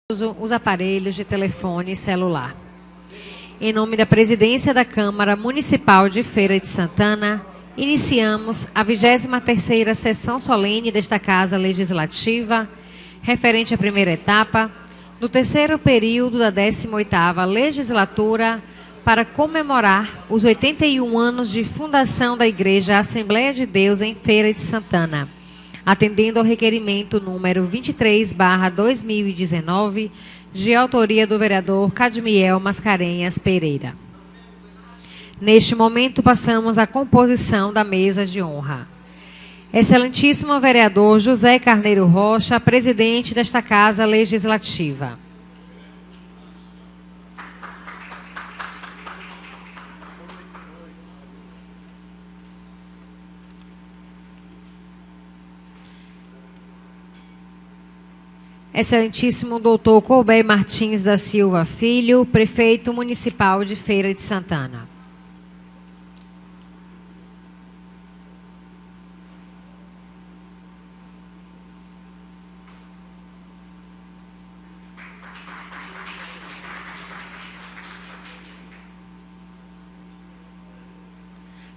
os aparelhos de telefone celular. Em nome da Presidência da Câmara Municipal de Feira de Santana, iniciamos a 23ª sessão solene desta Casa Legislativa, referente à primeira etapa, no terceiro período da 18ª Legislatura, para comemorar os 81 anos de fundação da Igreja Assembleia de Deus em Feira de Santana, atendendo ao requerimento número 23/2019, de autoria do vereador Cadmiel Mascarenhas Pereira. Neste momento, passamos à composição da mesa de honra. Excelentíssimo vereador José Carneiro Rocha, presidente desta Casa Legislativa. Excelentíssimo doutor Colbert Martins da Silva Filho, prefeito municipal de Feira de Santana.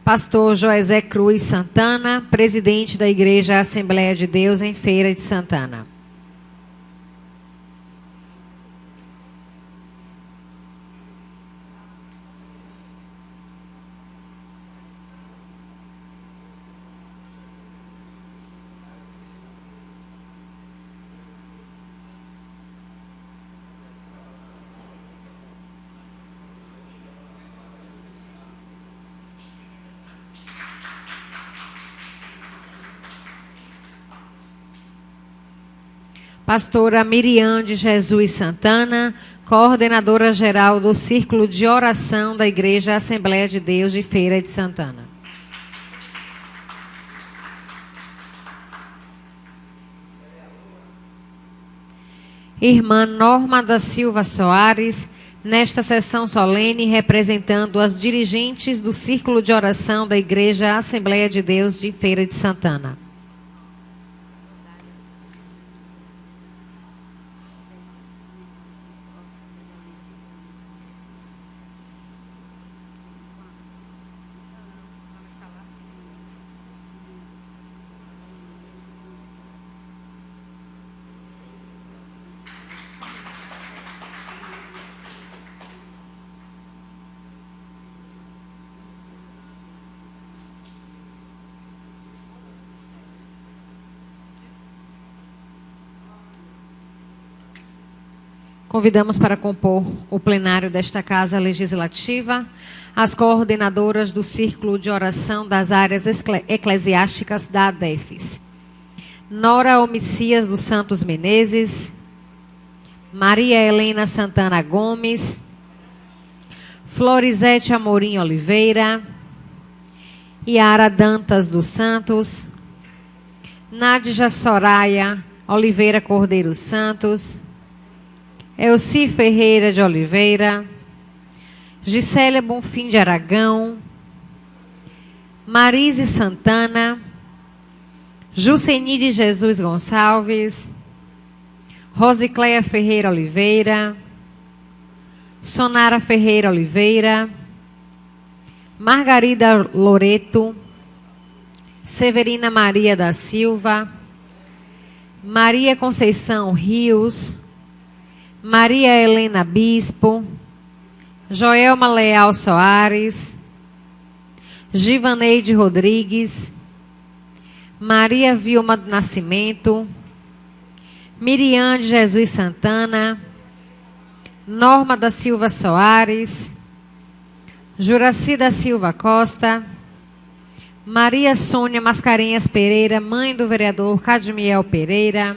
Pastor Joesé Cruz Santana, presidente da Igreja Assembleia de Deus em Feira de Santana. Pastora Miriam de Jesus Santana, coordenadora geral do Círculo de Oração da Igreja Assembleia de Deus de Feira de Santana. Irmã Norma da Silva Soares, nesta sessão solene, representando as dirigentes do Círculo de Oração da Igreja Assembleia de Deus de Feira de Santana. Convidamos para compor o plenário desta Casa Legislativa as coordenadoras do Círculo de Oração das Áreas Eclesiásticas da ADEFES. Nora Homicias dos Santos Menezes, Maria Helena Santana Gomes, Florizete Amorim Oliveira, Yara Dantas dos Santos, Nádja Soraya Oliveira Cordeiro Santos, Elci Ferreira de Oliveira, Gisélia Bonfim de Aragão, Marise Santana, Juceni de Jesus Gonçalves, Rosicléia Ferreira Oliveira, Sonara Ferreira Oliveira, Margarida Loreto, Severina Maria da Silva, Maria Conceição Rios, Maria Helena Bispo, Joelma Leal Soares, Givaneide Rodrigues, Maria Vilma do Nascimento, Miriam de Jesus Santana, Norma da Silva Soares, Juraci da Silva Costa, Maria Sônia Mascarenhas Pereira, mãe do vereador Cadmiel Pereira,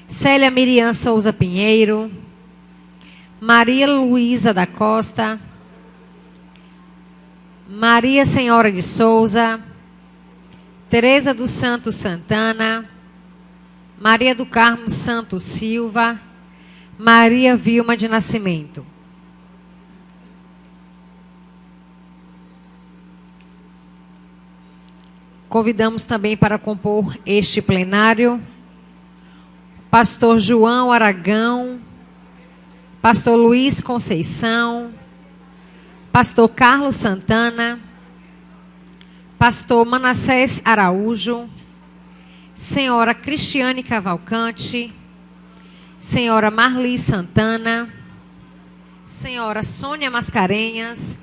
Célia Miriam Souza Pinheiro, Maria Luísa da Costa, Maria Senhora de Souza, Tereza dos Santos Santana, Maria do Carmo Santos Silva, Maria Vilma de Nascimento. Convidamos também para compor este plenário Pastor João Aragão, Pastor Luiz Conceição, Pastor Carlos Santana, Pastor Manassés Araújo, Senhora Cristiane Cavalcante, Senhora Marli Santana, Senhora Sônia Mascarenhas,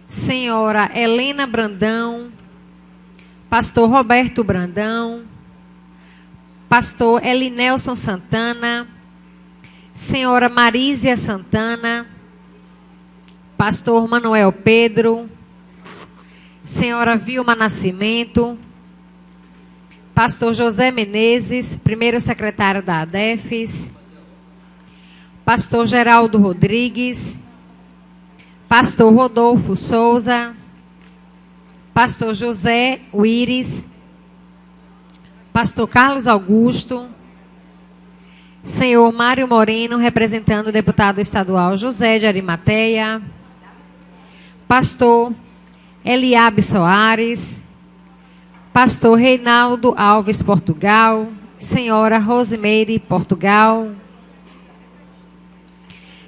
Senhora Helena Brandão, Pastor Roberto Brandão, Pastor Elinelson Santana, Senhora Marísia Santana, Pastor Manuel Pedro, Senhora Vilma Nascimento, Pastor José Menezes, primeiro secretário da ADEFES, Pastor Geraldo Rodrigues, Pastor Rodolfo Souza, Pastor José Uires, Pastor Carlos Augusto, Senhor Mário Moreno, representando o deputado estadual José de Arimateia, Pastor Eliabe Soares, Pastor Reinaldo Alves Portugal, Senhora Rosimeire Portugal,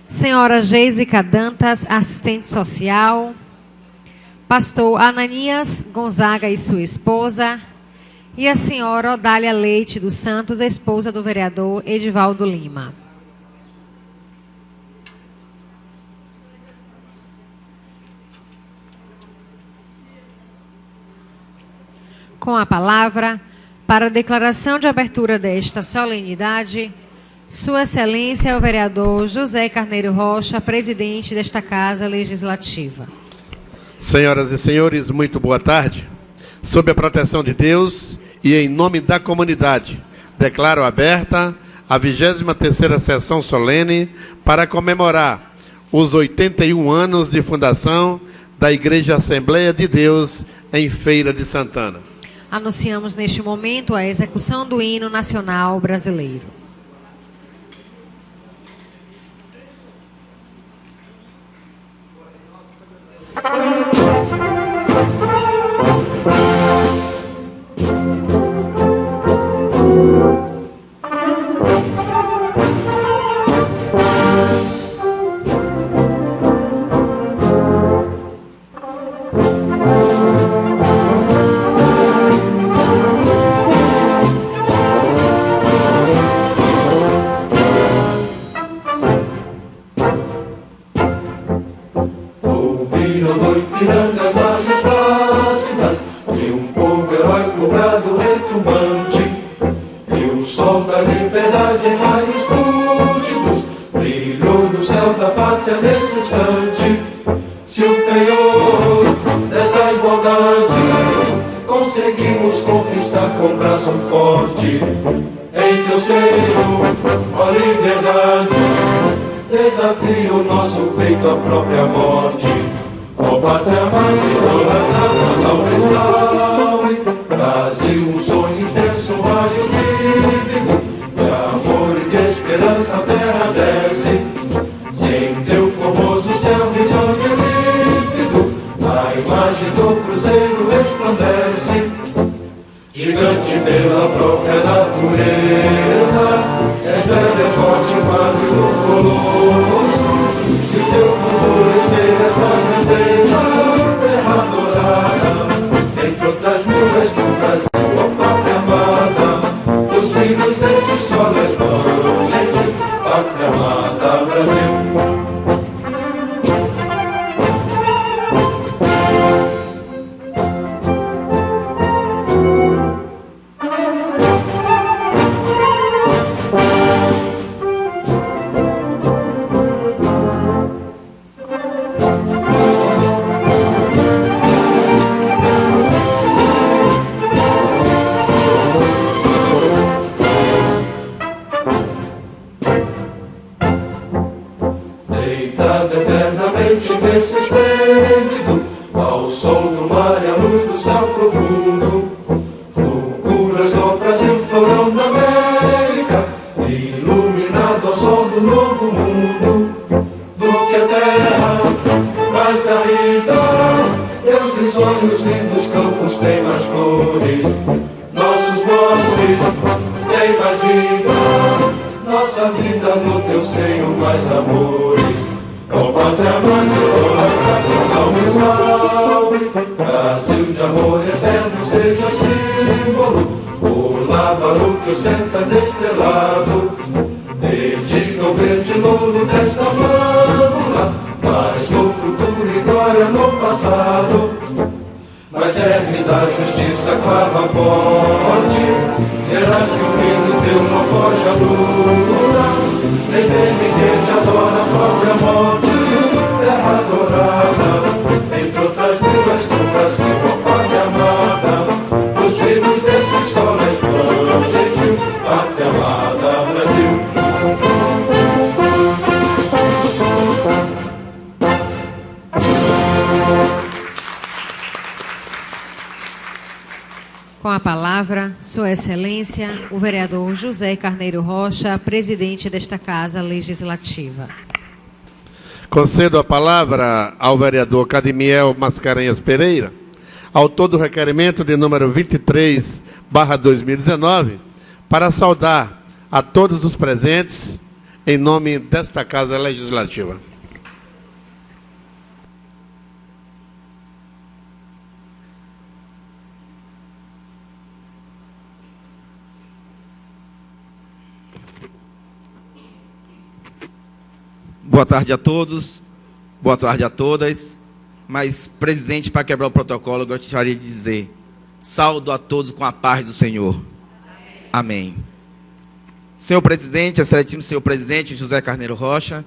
Senhora Gésica Dantas, assistente social, Pastor Ananias Gonzaga e sua esposa, e a Senhora Odália Leite dos Santos, esposa do vereador Edivaldo Lima. Com a palavra, para a declaração de abertura desta solenidade, Sua Excelência, o vereador José Carneiro Rocha, presidente desta Casa Legislativa. Senhoras e senhores, muito boa tarde. Sob a proteção de Deus e em nome da comunidade, declaro aberta a 23ª sessão solene para comemorar os 81 anos de fundação da Igreja Assembleia de Deus em Feira de Santana. Anunciamos neste momento a execução do hino nacional brasileiro. Sonhos lindos campos têm mais flores, nossos bosques tem mais vida, nossa vida no teu seio mais amores. Ó Pátria Amada, ó salve, salve, Brasil de amor eterno seja símbolo, o lábaro que ostentas estrelado, dedica o verde louro desta fábula, mas no futuro e glória no passado. Mas serves da justiça clava forte, verás que o fim do teu não foge a luta, nem teme quem te adora a própria morte, terra adorada, entre outras minas do Brasil, ó Pátria Amada, os filhos desse sol resplandente, Pátria Amada, Brasil. Com a palavra, Sua Excelência, o vereador José Carneiro Rocha, presidente desta Casa Legislativa. Concedo a palavra ao vereador Cadmiel Mascarenhas Pereira, autor do requerimento de número 23/2019, para saudar a todos os presentes em nome desta Casa Legislativa. Boa tarde a todos, boa tarde a todas. Mas, presidente, para quebrar o protocolo, eu gostaria de dizer: saúdo a todos com a paz do Senhor. Amém. Senhor presidente, excelentíssimo senhor presidente José Carneiro Rocha,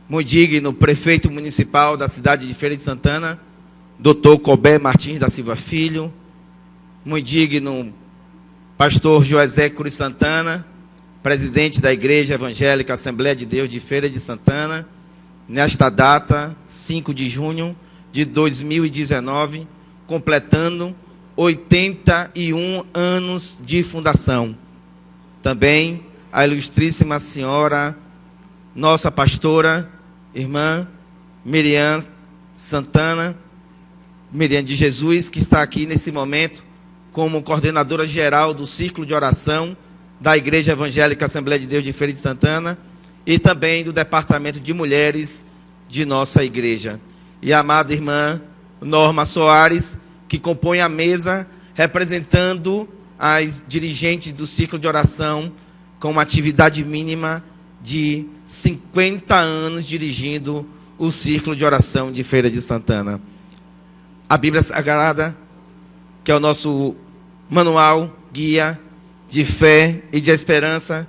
muito digno prefeito municipal da cidade de Feira de Santana, doutor Colbert Martins da Silva Filho, muito digno pastor Joesé Cruz Santana, presidente da Igreja Evangélica Assembleia de Deus de Feira de Santana, nesta data, 5 de junho de 2019, completando 81 anos de fundação. Também a ilustríssima senhora, nossa pastora, irmã Miriam Santana, Miriam de Jesus, que está aqui nesse momento como coordenadora geral do Círculo de Oração da Igreja Evangélica Assembleia de Deus de Feira de Santana e também do Departamento de Mulheres de nossa igreja. E a amada irmã Norma Soares, que compõe a mesa representando as dirigentes do Círculo de Oração com uma atividade mínima de 50 anos dirigindo o Círculo de Oração de Feira de Santana. A Bíblia Sagrada, que é o nosso manual, guia de fé e de esperança,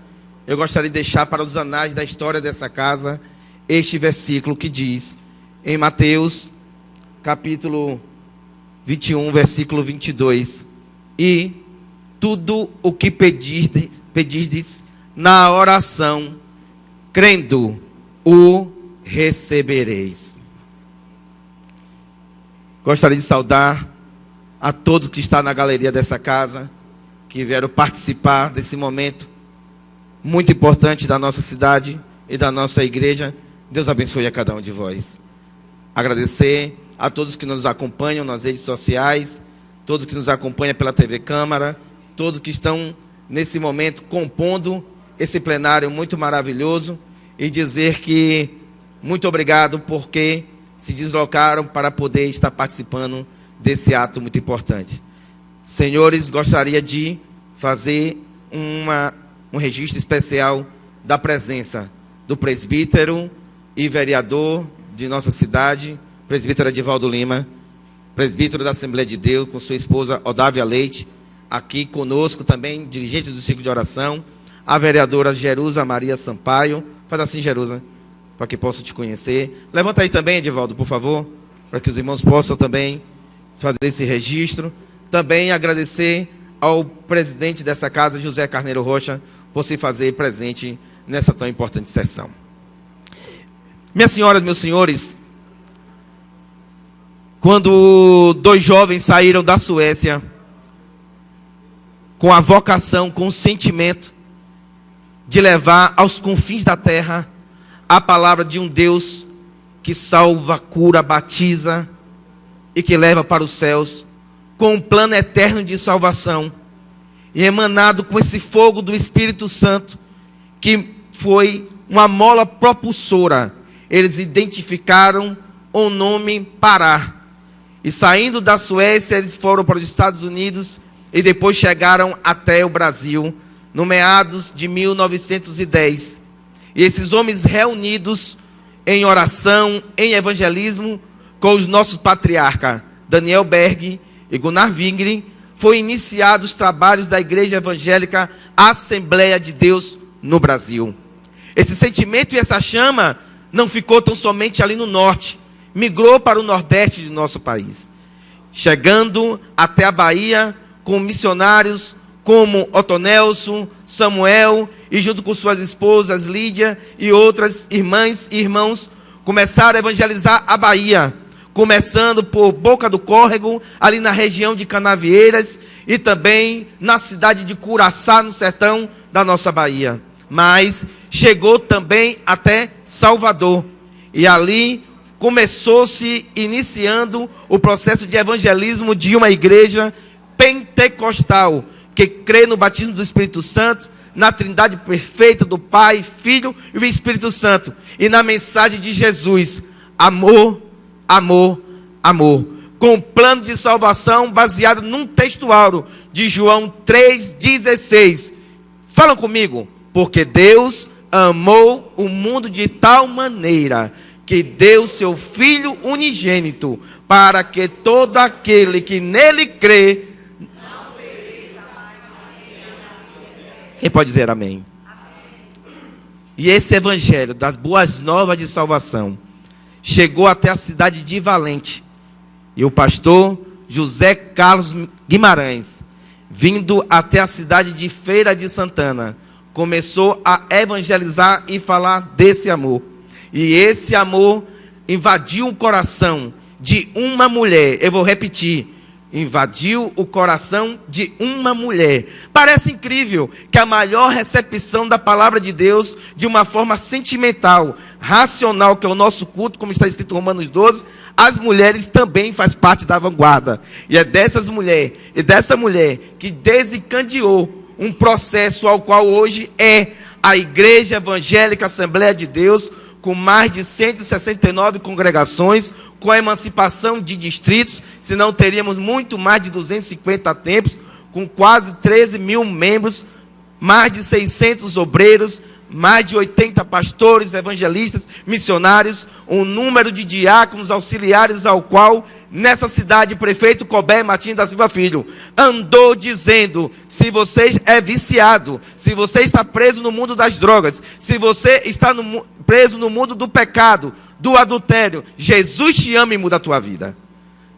eu gostaria de deixar para os anais da história dessa casa este versículo que diz, em Mateus, capítulo 21, versículo 22, e tudo o que pedirdes na oração, crendo, o recebereis. Gostaria de saudar a todos que estão na galeria dessa casa, que vieram participar desse momento muito importante da nossa cidade e da nossa igreja. Deus abençoe a cada um de vós. Agradecer a todos que nos acompanham nas redes sociais, todos que nos acompanham pela TV Câmara, todos que estão nesse momento compondo esse plenário muito maravilhoso, e dizer que muito obrigado porque se deslocaram para poder estar participando desse ato muito importante. Senhores, gostaria de fazer um registro especial da presença do presbítero e vereador de nossa cidade, presbítero Edivaldo Lima, presbítero da Assembleia de Deus, com sua esposa Odávia Leite, aqui conosco também, dirigente do Círculo de Oração, a vereadora Jerusa Maria Sampaio. Faz assim, Jerusa, para que possa te conhecer. Levanta aí também, Edivaldo, por favor, para que os irmãos possam também fazer esse registro. Também agradecer ao presidente dessa casa, José Carneiro Rocha, por se fazer presente nessa tão importante sessão. Minhas senhoras, meus senhores, quando dois jovens saíram da Suécia com a vocação, com o sentimento de levar aos confins da terra a palavra de um Deus que salva, cura, batiza e que leva para os céus, com um plano eterno de salvação. e emanado com esse fogo do Espírito Santo, que foi uma mola propulsora. Eles identificaram o nome Pará. E saindo da Suécia, eles foram para os Estados Unidos e depois chegaram até o Brasil, no meados de 1910. E esses homens reunidos em oração, em evangelismo, com os nossos patriarcas, Daniel Berg e Gunnar Wingren, foi iniciados os trabalhos da Igreja Evangélica Assembleia de Deus no Brasil. Esse sentimento e essa chama não ficou tão somente ali no norte, migrou para o nordeste de nosso país, chegando até a Bahia com missionários como Otto Nelson, Samuel, e junto com suas esposas Lídia e outras irmãs e irmãos, começaram a evangelizar a Bahia, começando por Boca do Córrego, ali na região de Canavieiras, e também na cidade de Curaçá, no sertão da nossa Bahia. Mas chegou também até Salvador, e ali começou-se iniciando o processo de evangelismo de uma igreja pentecostal, que crê no batismo do Espírito Santo, na trindade perfeita do Pai, Filho e o Espírito Santo, e na mensagem de Jesus: amor, amor, amor, com um plano de salvação baseado num texto áureo de João 3,16. Falam comigo. Porque Deus amou o mundo de tal maneira que deu seu Filho unigênito, para que todo aquele que nele crê não pereça, mas tenha vida. Quem pode dizer amém? E esse evangelho das boas novas de salvação chegou até a cidade de Valente. E o pastor José Carlos Guimarães, vindo até a cidade de Feira de Santana, começou a evangelizar e falar desse amor. E esse amor invadiu o coração de uma mulher. Eu vou repetir. Invadiu o coração de uma mulher. Parece incrível que a maior recepção da palavra de Deus, de uma forma sentimental, racional, que é o nosso culto, como está escrito em Romanos 12, as mulheres também fazem parte da vanguarda. E é dessa mulher que desencadeou um processo ao qual hoje é a Igreja Evangélica Assembleia de Deus, com mais de 169 congregações, com a emancipação de distritos, senão teríamos muito mais de 250 templos, com quase 13 mil membros, mais de 600 obreiros, mais de 80 pastores, evangelistas, missionários, um número de diáconos auxiliares, ao qual, nessa cidade, o prefeito Colbert Martins da Silva Filho andou dizendo: se você é viciado, se você está preso no mundo das drogas, se você está preso no mundo do pecado, do adultério, Jesus te ama e muda a tua vida.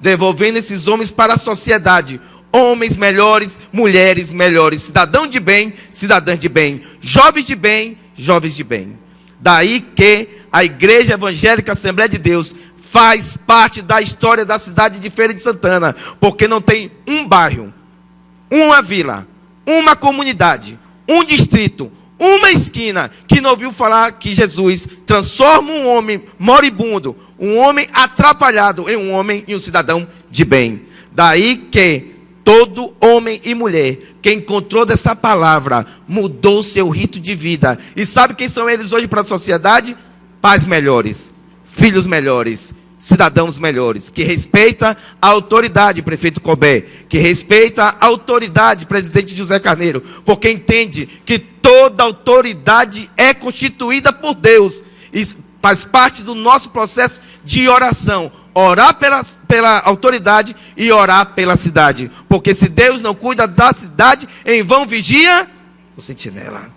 Devolvendo esses homens para a sociedade, homens melhores, mulheres melhores, cidadão de bem, cidadãs de bem, jovens de bem, jovens de bem. Daí que a Igreja Evangélica Assembleia de Deus faz parte da história da cidade de Feira de Santana, porque não tem um bairro, uma vila, uma comunidade, um distrito, uma esquina que não ouviu falar que Jesus transforma um homem moribundo, um homem atrapalhado, em um homem e um cidadão de bem. Daí que todo homem e mulher que encontrou dessa palavra mudou seu rito de vida. E sabe quem são eles hoje para a sociedade? Pais melhores, filhos melhores, cidadãos melhores, que respeita a autoridade, prefeito Colbert, que respeita a autoridade, presidente José Carneiro, porque entende que toda autoridade é constituída por Deus e faz parte do nosso processo de oração. Orar pela autoridade e orar pela cidade. Porque se Deus não cuida da cidade, em vão vigia o sentinela.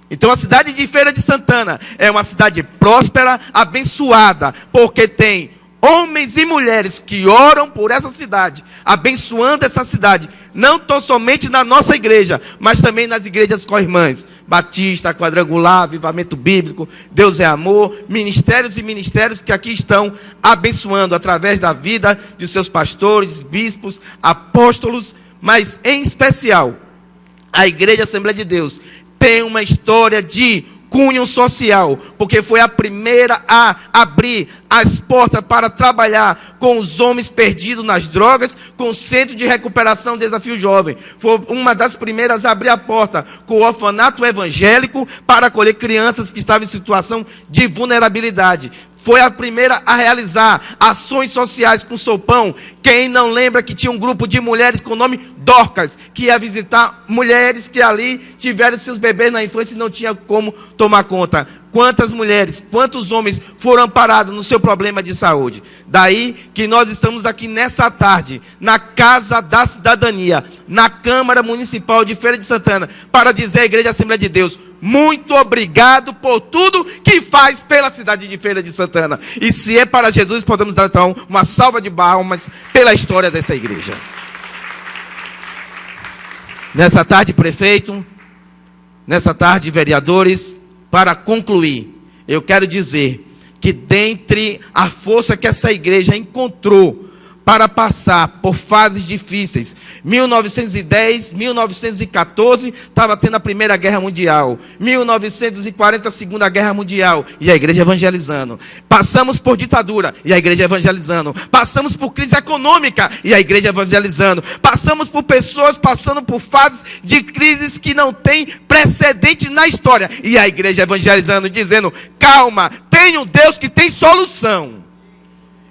Então a cidade de Feira de Santana é uma cidade próspera, abençoada, porque tem homens e mulheres que oram por essa cidade, abençoando essa cidade, não tão somente na nossa igreja, mas também nas igrejas co-irmãs, Batista, Quadrangular, Avivamento Bíblico, Deus é Amor, ministérios e ministérios que aqui estão abençoando através da vida de seus pastores, bispos, apóstolos, mas em especial, a Igreja Assembleia de Deus tem uma história de cunho social, porque foi a primeira a abrir as portas para trabalhar com os homens perdidos nas drogas, com o Centro de Recuperação Desafio Jovem. Foi uma das primeiras a abrir a porta com o orfanato evangélico para acolher crianças que estavam em situação de vulnerabilidade. Foi a primeira a realizar ações sociais com sopão. Quem não lembra que tinha um grupo de mulheres com o nome Dorcas, que ia visitar mulheres que ali tiveram seus bebês na infância e não tinha como tomar conta. Quantas mulheres, quantos homens foram amparados no seu problema de saúde? Daí que nós estamos aqui nessa tarde, na Casa da Cidadania, na Câmara Municipal de Feira de Santana, para dizer à Igreja Assembleia de Deus: muito obrigado por tudo que faz pela cidade de Feira de Santana. E se é para Jesus, podemos dar então uma salva de palmas pela história dessa igreja. Nessa tarde, prefeito, nessa tarde, vereadores, para concluir, eu quero dizer que dentre a força que essa igreja encontrou para passar por fases difíceis, 1910, 1914, estava tendo a Primeira Guerra Mundial, 1940, a Segunda Guerra Mundial, e a igreja evangelizando. Passamos por ditadura, e a igreja evangelizando. Passamos por crise econômica, e a igreja evangelizando. Passamos por pessoas passando por fases de crises que não tem precedente na história, e a igreja evangelizando, dizendo: calma, tem um Deus que tem solução.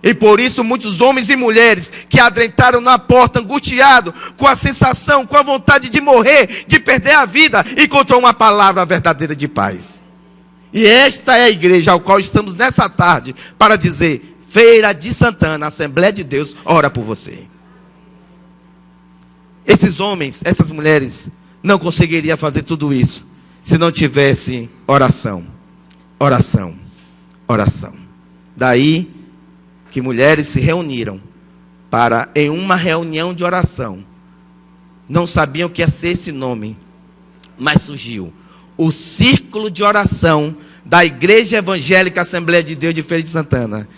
E por isso muitos homens e mulheres que adentraram na porta angustiado, com a sensação, com a vontade de morrer, de perder a vida, encontrou uma palavra verdadeira de paz. E esta é a igreja ao qual estamos nessa tarde para dizer: Feira de Santana, Assembleia de Deus, ora por você. Esses homens, essas mulheres não conseguiriam fazer tudo isso se não tivesse oração, oração, oração. Daí que mulheres se reuniram para, em uma reunião de oração, não sabiam o que ia ser esse nome, mas surgiu o Círculo de Oração da Igreja Evangélica Assembleia de Deus de Feira de Santana.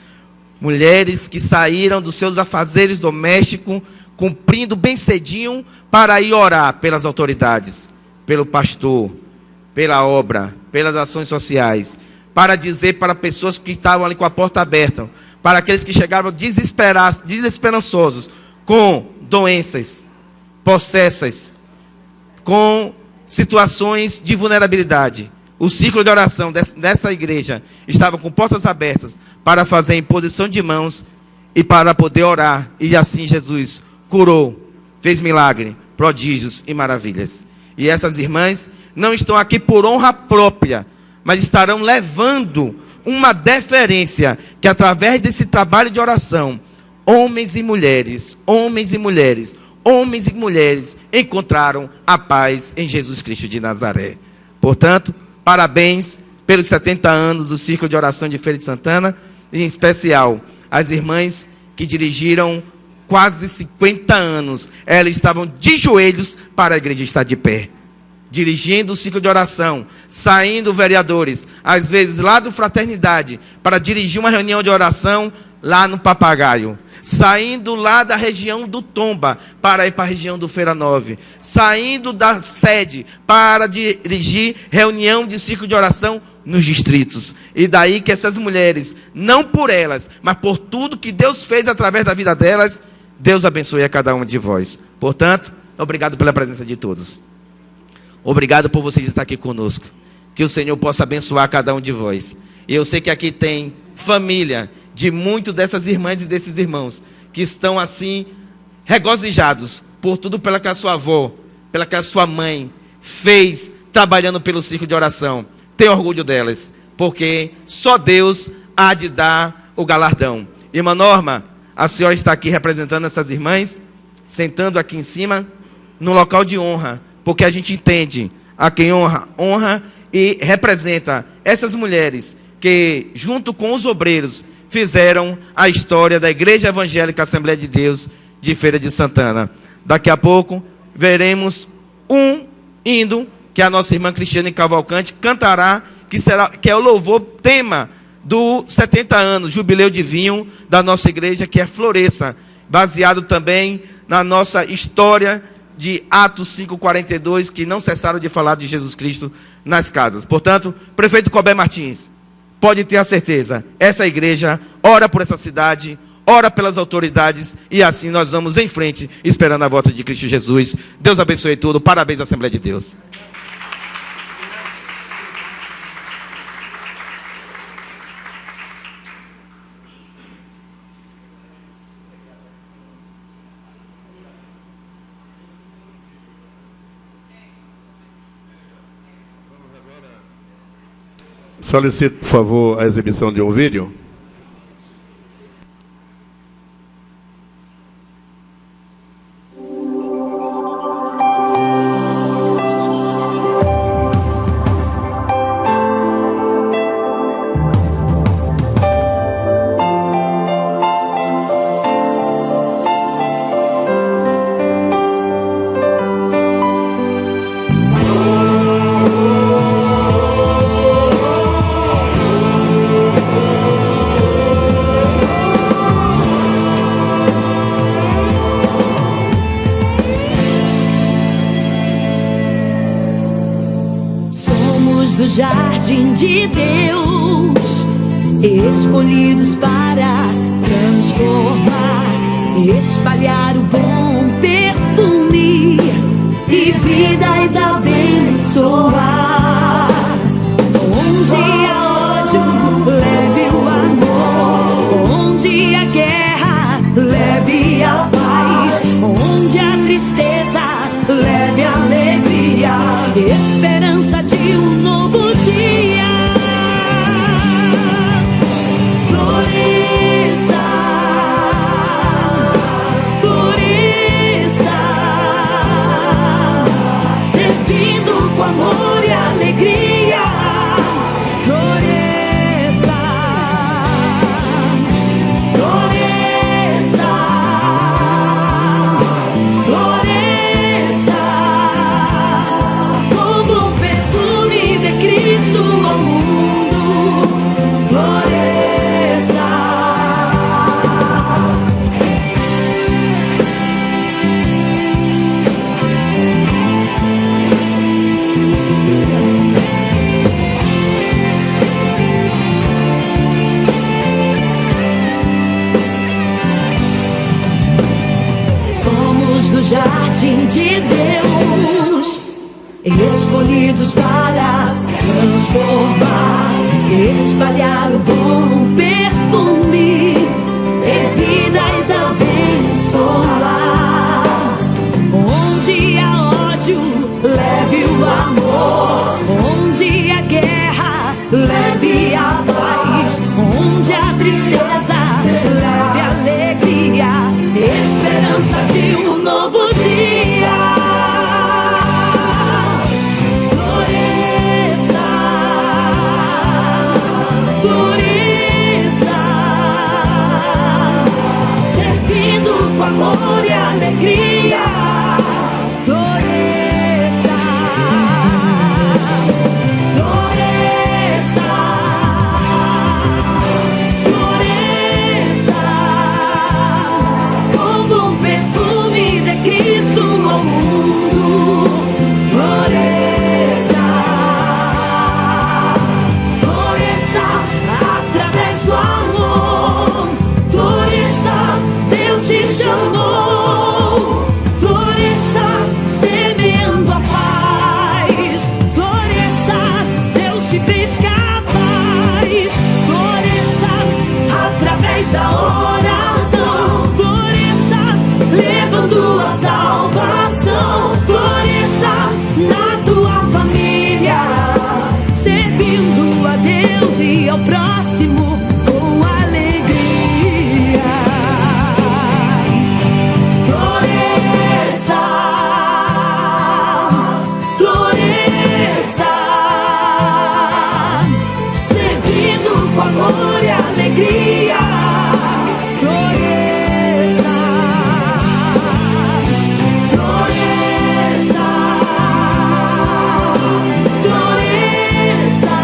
Mulheres que saíram dos seus afazeres domésticos, cumprindo bem cedinho, para ir orar pelas autoridades, pelo pastor, pela obra, pelas ações sociais, para dizer para pessoas que estavam ali com a porta aberta, para aqueles que chegavam desesperançosos, com doenças, possessas, com situações de vulnerabilidade. O círculo de oração dessa igreja estava com portas abertas para fazer imposição de mãos e para poder orar. E assim Jesus curou, fez milagre, prodígios e maravilhas. E essas irmãs não estão aqui por honra própria, mas estarão levando uma deferência que, através desse trabalho de oração, homens e mulheres, homens e mulheres, homens e mulheres encontraram a paz em Jesus Cristo de Nazaré. Portanto, parabéns pelos 70 anos do Círculo de Oração de Feira de Santana, e em especial as irmãs que dirigiram quase 50 anos. Elas estavam de joelhos para a igreja estar de pé, dirigindo o ciclo de oração, saindo vereadores, às vezes lá do Fraternidade, para dirigir uma reunião de oração lá no Papagaio, saindo lá da região do Tomba, para ir para a região do Feira 9, saindo da sede, para dirigir reunião de ciclo de oração nos distritos. E daí que essas mulheres, não por elas, mas por tudo que Deus fez através da vida delas, Deus abençoe a cada uma de vós. Portanto, obrigado pela presença de todos. Obrigado por vocês estar aqui conosco. Que o Senhor possa abençoar cada um de vós. E eu sei que aqui tem família de muitas dessas irmãs e desses irmãos que estão assim regozijados por tudo pela que a sua avó, pela que a sua mãe fez trabalhando pelo círculo de oração. Tenho orgulho delas, porque só Deus há de dar o galardão. Irmã Norma, a senhora está aqui representando essas irmãs, sentando aqui em cima, no local de honra, porque a gente entende a quem honra, honra, e representa essas mulheres que, junto com os obreiros, fizeram a história da Igreja Evangélica Assembleia de Deus de Feira de Santana. Daqui a pouco veremos um hino que a nossa irmã Cristiane Cavalcante cantará, que é o louvor tema do 70 anos, jubileu de vinho da nossa igreja, que é Floresça, baseado também na nossa história de Atos 5:42, que não cessaram de falar de Jesus Cristo nas casas. Portanto, prefeito Colbert Martins, pode ter a certeza, essa igreja ora por essa cidade, ora pelas autoridades, e assim nós vamos em frente, esperando a volta de Cristo Jesus. Deus abençoe tudo. Parabéns à Assembleia de Deus. Solicito, por favor, a exibição de um vídeo. Do jardim de Deus, escolhidos para transformar, espalhar o bom perfume e vidas abençoar. Onde há ódio, leve o amor. Onde há guerra, leve a paz. Onde há tristeza, leve a alegria. Esperança de um novo dia. Floresça, floresça, servindo com amor e alegria. Floresça, floresça, floresça, como um perfume de Cristo ao mundo. Floresça. Somos do jardim de Deus, escolhidos para transformar, espalhar o bom perfume e vidas abençoar. Onde há ódio, leve o amor. Onde há guerra, leve a paz. Onde há tristeza, leve a alegria. Esperança de um novo dia. Floresça, floresça, servindo com amor e alegria. Floresça, floresça, floresça, como um perfume de Cristo ao mundo. Floresça, floresça através do amor. Floresça, Deus te chamou. Floresça, semeando a paz. Floresça, Deus te fez capaz. Floresça, através da oração. Floresça, levando a salvação. Floresça na tua família, servindo a Deus e ao próximo com alegria. Floresça, floresça, servindo com amor e alegria. Floresça, floresça, floresça,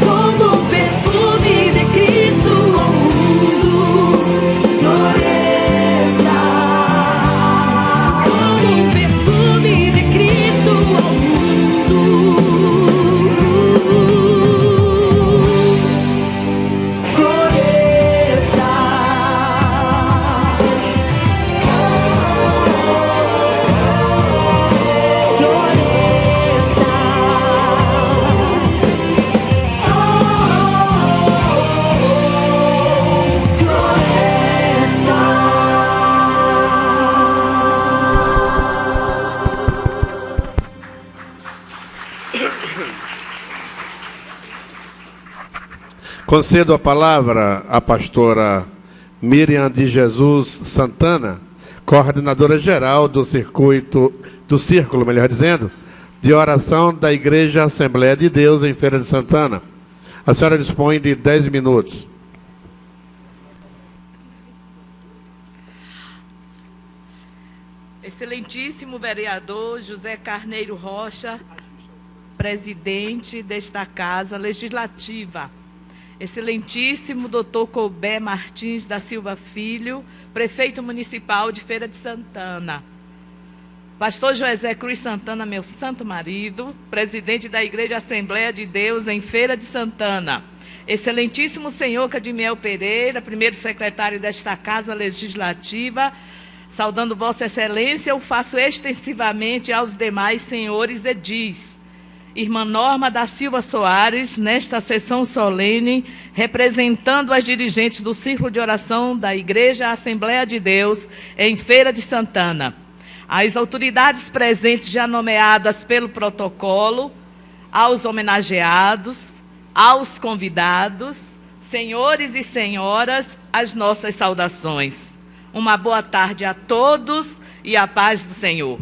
como um perfume Concedo a palavra à pastora Miriam de Jesus Santana, coordenadora geral do círculo, melhor dizendo, de oração da Igreja Assembleia de Deus em Feira de Santana. A senhora dispõe de 10 minutos. Excelentíssimo vereador José Carneiro Rocha, presidente desta Casa Legislativa. Excelentíssimo doutor Colbert Martins da Silva Filho, prefeito municipal de Feira de Santana. Pastor José Cruz Santana, meu santo marido, presidente da Igreja Assembleia de Deus em Feira de Santana. Excelentíssimo senhor Cadmiel Pereira, primeiro secretário desta Casa Legislativa, saudando Vossa Excelência, eu faço extensivamente aos demais senhores edis. Irmã Norma da Silva Soares, nesta sessão solene, representando as dirigentes do Círculo de Oração da Igreja Assembleia de Deus em Feira de Santana. As autoridades presentes já nomeadas pelo protocolo, aos homenageados, aos convidados, senhores e senhoras, as nossas saudações. Uma boa tarde a todos e a paz do Senhor.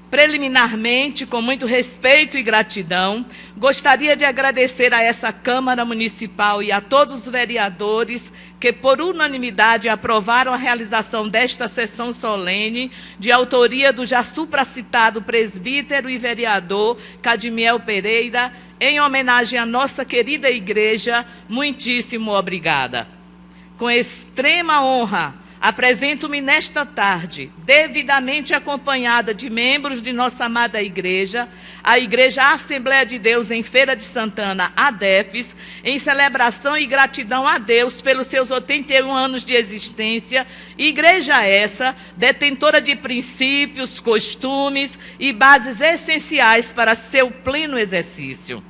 Preliminarmente, com muito respeito e gratidão, gostaria de agradecer a essa Câmara Municipal e a todos os vereadores que, por unanimidade, aprovaram a realização desta sessão solene, de autoria do já supracitado presbítero e vereador Cadmiel Pereira, em homenagem à nossa querida igreja. Muitíssimo obrigada. Com extrema honra, apresento-me nesta tarde, devidamente acompanhada de membros de nossa amada igreja, a Igreja Assembleia de Deus em Feira de Santana, ADEFES, em celebração e gratidão a Deus pelos seus 81 anos de existência, igreja essa, detentora de princípios, costumes e bases essenciais para seu pleno exercício.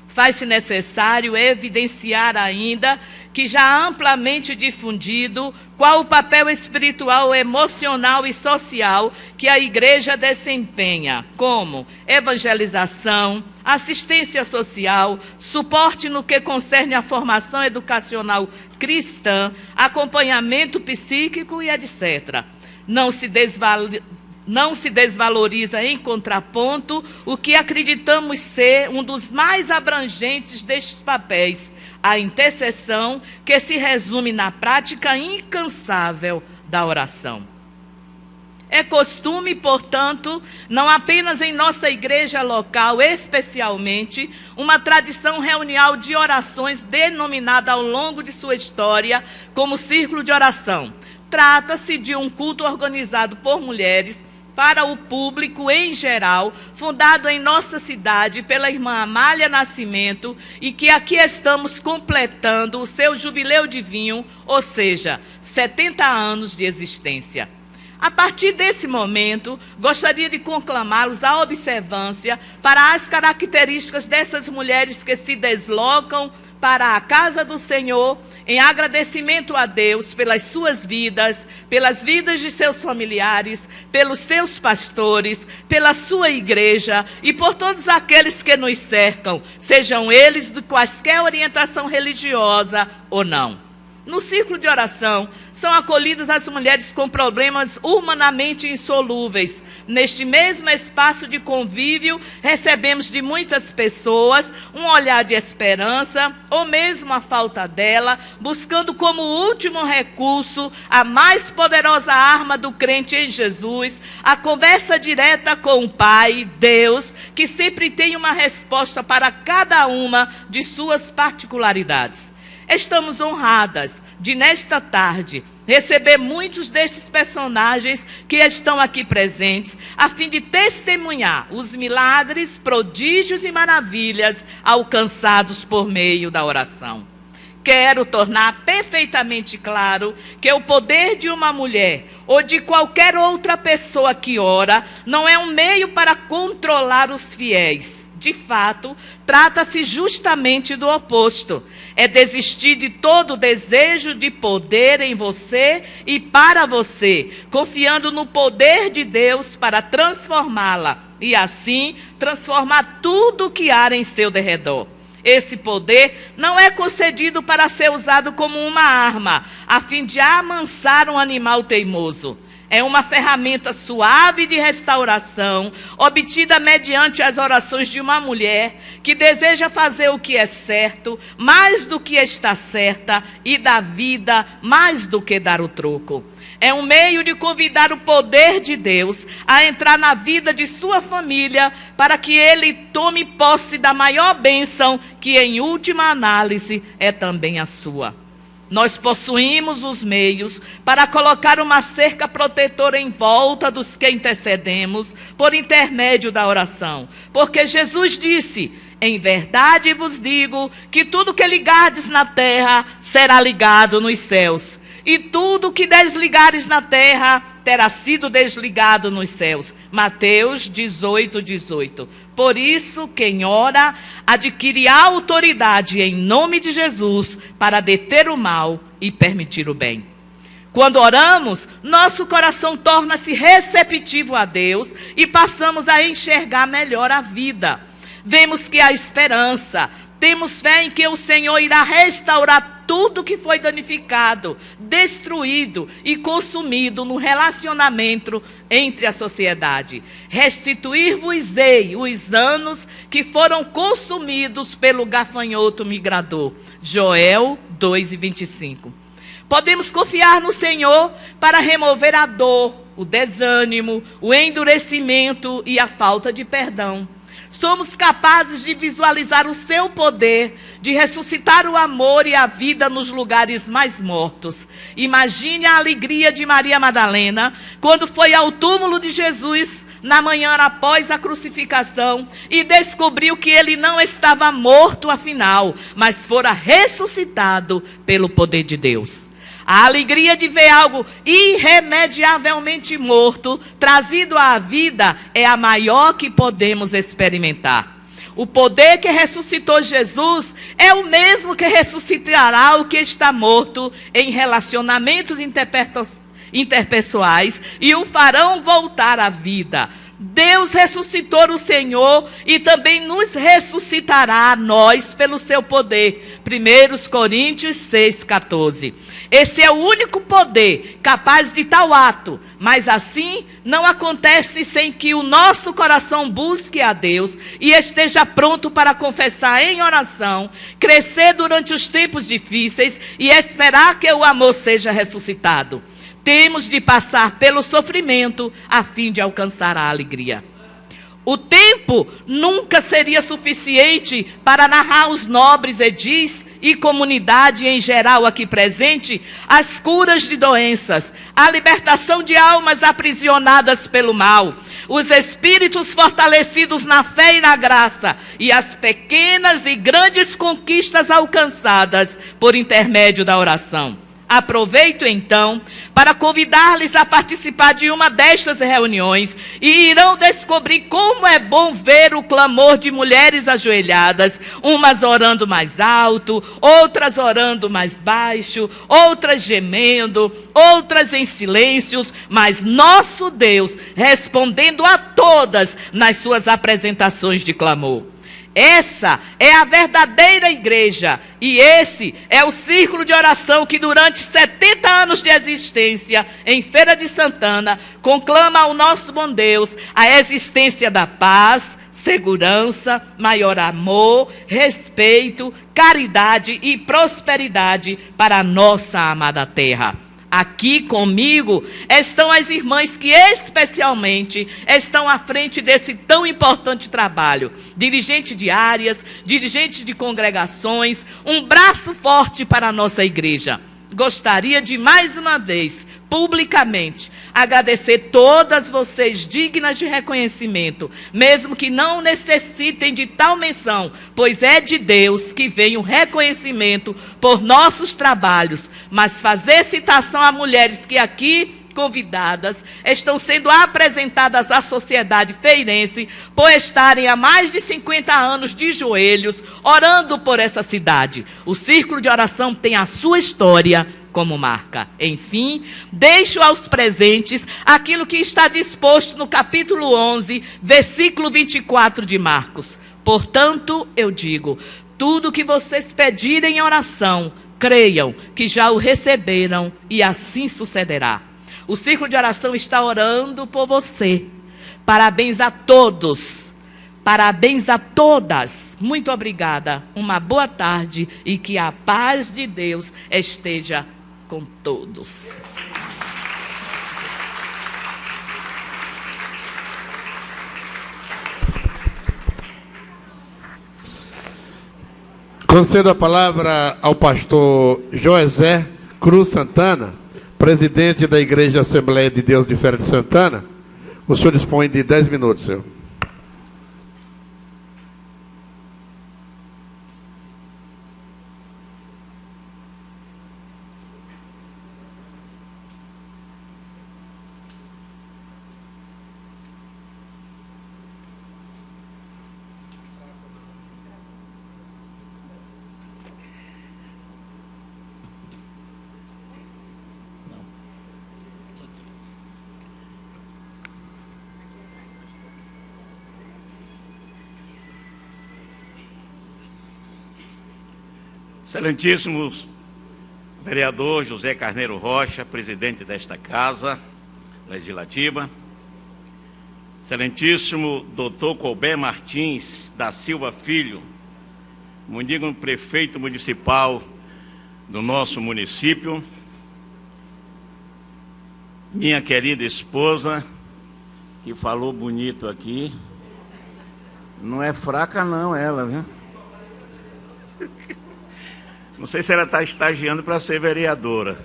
Faz-se necessário evidenciar ainda que já amplamente difundido qual o papel espiritual, emocional e social que a igreja desempenha, como evangelização, assistência social, suporte no que concerne à formação educacional cristã, acompanhamento psíquico e etc. Não se desvaloriza em contraponto o que acreditamos ser um dos mais abrangentes destes papéis, a intercessão, que se resume na prática incansável da oração. É costume, portanto, não apenas em nossa igreja local, especialmente, uma tradição reunial de orações denominada ao longo de sua história como Círculo de Oração. Trata-se de um culto organizado por mulheres para o público em geral, fundado em nossa cidade pela irmã Amália Nascimento, e que aqui estamos completando o seu jubileu divino, ou seja, 70 anos de existência. A partir desse momento, gostaria de conclamá-los à observância para as características dessas mulheres que se deslocam para a casa do Senhor, em agradecimento a Deus pelas suas vidas, pelas vidas de seus familiares, pelos seus pastores, pela sua igreja e por todos aqueles que nos cercam, sejam eles de quaisquer orientação religiosa ou não. No círculo de oração, são acolhidas as mulheres com problemas humanamente insolúveis. Neste mesmo espaço de convívio, recebemos de muitas pessoas um olhar de esperança, ou mesmo a falta dela, buscando como último recurso a mais poderosa arma do crente em Jesus, a conversa direta com o Pai, Deus, que sempre tem uma resposta para cada uma de suas particularidades. Estamos honradas de, nesta tarde, receber muitos destes personagens que estão aqui presentes, a fim de testemunhar os milagres, prodígios e maravilhas alcançados por meio da oração. Quero tornar perfeitamente claro que o poder de uma mulher ou de qualquer outra pessoa que ora não é um meio para controlar os fiéis. De fato, trata-se justamente do oposto. É desistir de todo desejo de poder em você e para você, confiando no poder de Deus para transformá-la e assim transformar tudo o que há em seu derredor. Esse poder não é concedido para ser usado como uma arma, a fim de amansar um animal teimoso. É uma ferramenta suave de restauração, obtida mediante as orações de uma mulher que deseja fazer o que é certo, mais do que está certa, e dar vida mais do que dar o troco. É um meio de convidar o poder de Deus a entrar na vida de sua família, para que ele tome posse da maior bênção, que em última análise é também a sua. Nós possuímos os meios para colocar uma cerca protetora em volta dos que intercedemos por intermédio da oração. Porque Jesus disse: em verdade vos digo que tudo que ligardes na terra será ligado nos céus, e tudo que desligares na terra terá sido desligado nos céus. Mateus 18:18. Por isso, quem ora, adquire autoridade em nome de Jesus para deter o mal e permitir o bem. Quando oramos, nosso coração torna-se receptivo a Deus e passamos a enxergar melhor a vida. Vemos que há esperança. Temos fé em que o Senhor irá restaurar tudo que foi danificado, destruído e consumido no relacionamento entre a sociedade. Restituir-vos-ei os anos que foram consumidos pelo gafanhoto migrador. Joel 2:25. Podemos confiar no Senhor para remover a dor, o desânimo, o endurecimento e a falta de perdão. Somos capazes de visualizar o seu poder, de ressuscitar o amor e a vida nos lugares mais mortos. Imagine a alegria de Maria Madalena quando foi ao túmulo de Jesus na manhã após a crucificação e descobriu que ele não estava morto afinal, mas fora ressuscitado pelo poder de Deus. A alegria de ver algo irremediavelmente morto trazido à vida é a maior que podemos experimentar. O poder que ressuscitou Jesus é o mesmo que ressuscitará o que está morto em relacionamentos interpessoais e o farão voltar à vida. Deus ressuscitou o Senhor e também nos ressuscitará a nós pelo seu poder. 1 Coríntios 6,14. Esse é o único poder capaz de tal ato, mas assim não acontece sem que o nosso coração busque a Deus e esteja pronto para confessar em oração, crescer durante os tempos difíceis e esperar que o amor seja ressuscitado. Temos de passar pelo sofrimento a fim de alcançar a alegria. O tempo nunca seria suficiente para narrar os nobres edis e comunidade em geral aqui presente, as curas de doenças, a libertação de almas aprisionadas pelo mal, os espíritos fortalecidos na fé e na graça, e as pequenas e grandes conquistas alcançadas por intermédio da oração. Aproveito então para convidar-lhes a participar de uma destas reuniões e irão descobrir como é bom ver o clamor de mulheres ajoelhadas, umas orando mais alto, outras orando mais baixo, outras gemendo, outras em silêncios, mas nosso Deus respondendo a todas nas suas apresentações de clamor. Essa é a verdadeira igreja e esse é o círculo de oração que durante 70 anos de existência em Feira de Santana conclama ao nosso bom Deus a existência da paz, segurança, maior amor, respeito, caridade e prosperidade para a nossa amada terra. Aqui comigo estão as irmãs que especialmente estão à frente desse tão importante trabalho. Dirigente de áreas, dirigente de congregações, um braço forte para a nossa igreja. Gostaria de mais uma vez, publicamente, agradecer todas vocês dignas de reconhecimento, mesmo que não necessitem de tal menção, pois é de Deus que vem o reconhecimento por nossos trabalhos, mas fazer citação a mulheres que aqui convidadas estão sendo apresentadas à sociedade feirense por estarem há mais de 50 anos de joelhos orando por essa cidade. O círculo de oração tem a sua história como marca. Enfim, deixo aos presentes aquilo que está disposto no capítulo 11, versículo 24 de Marcos. Portanto, eu digo, tudo que vocês pedirem em oração, creiam que já o receberam e assim sucederá. O círculo de oração está orando por você. Parabéns a todos. Parabéns a todas. Muito obrigada. Uma boa tarde e que a paz de Deus esteja com todos. Concedo a palavra ao pastor Joesé Cruz Santana, presidente da Igreja Assembleia de Deus de Feira de Santana. O senhor dispõe de 10 minutos, senhor. Excelentíssimo vereador José Carneiro Rocha, presidente desta Casa Legislativa, excelentíssimo doutor Colbert Martins da Silva Filho, digno prefeito municipal do nosso município, minha querida esposa, que falou bonito aqui, não é fraca não ela, viu? Não sei se ela está estagiando para ser vereadora.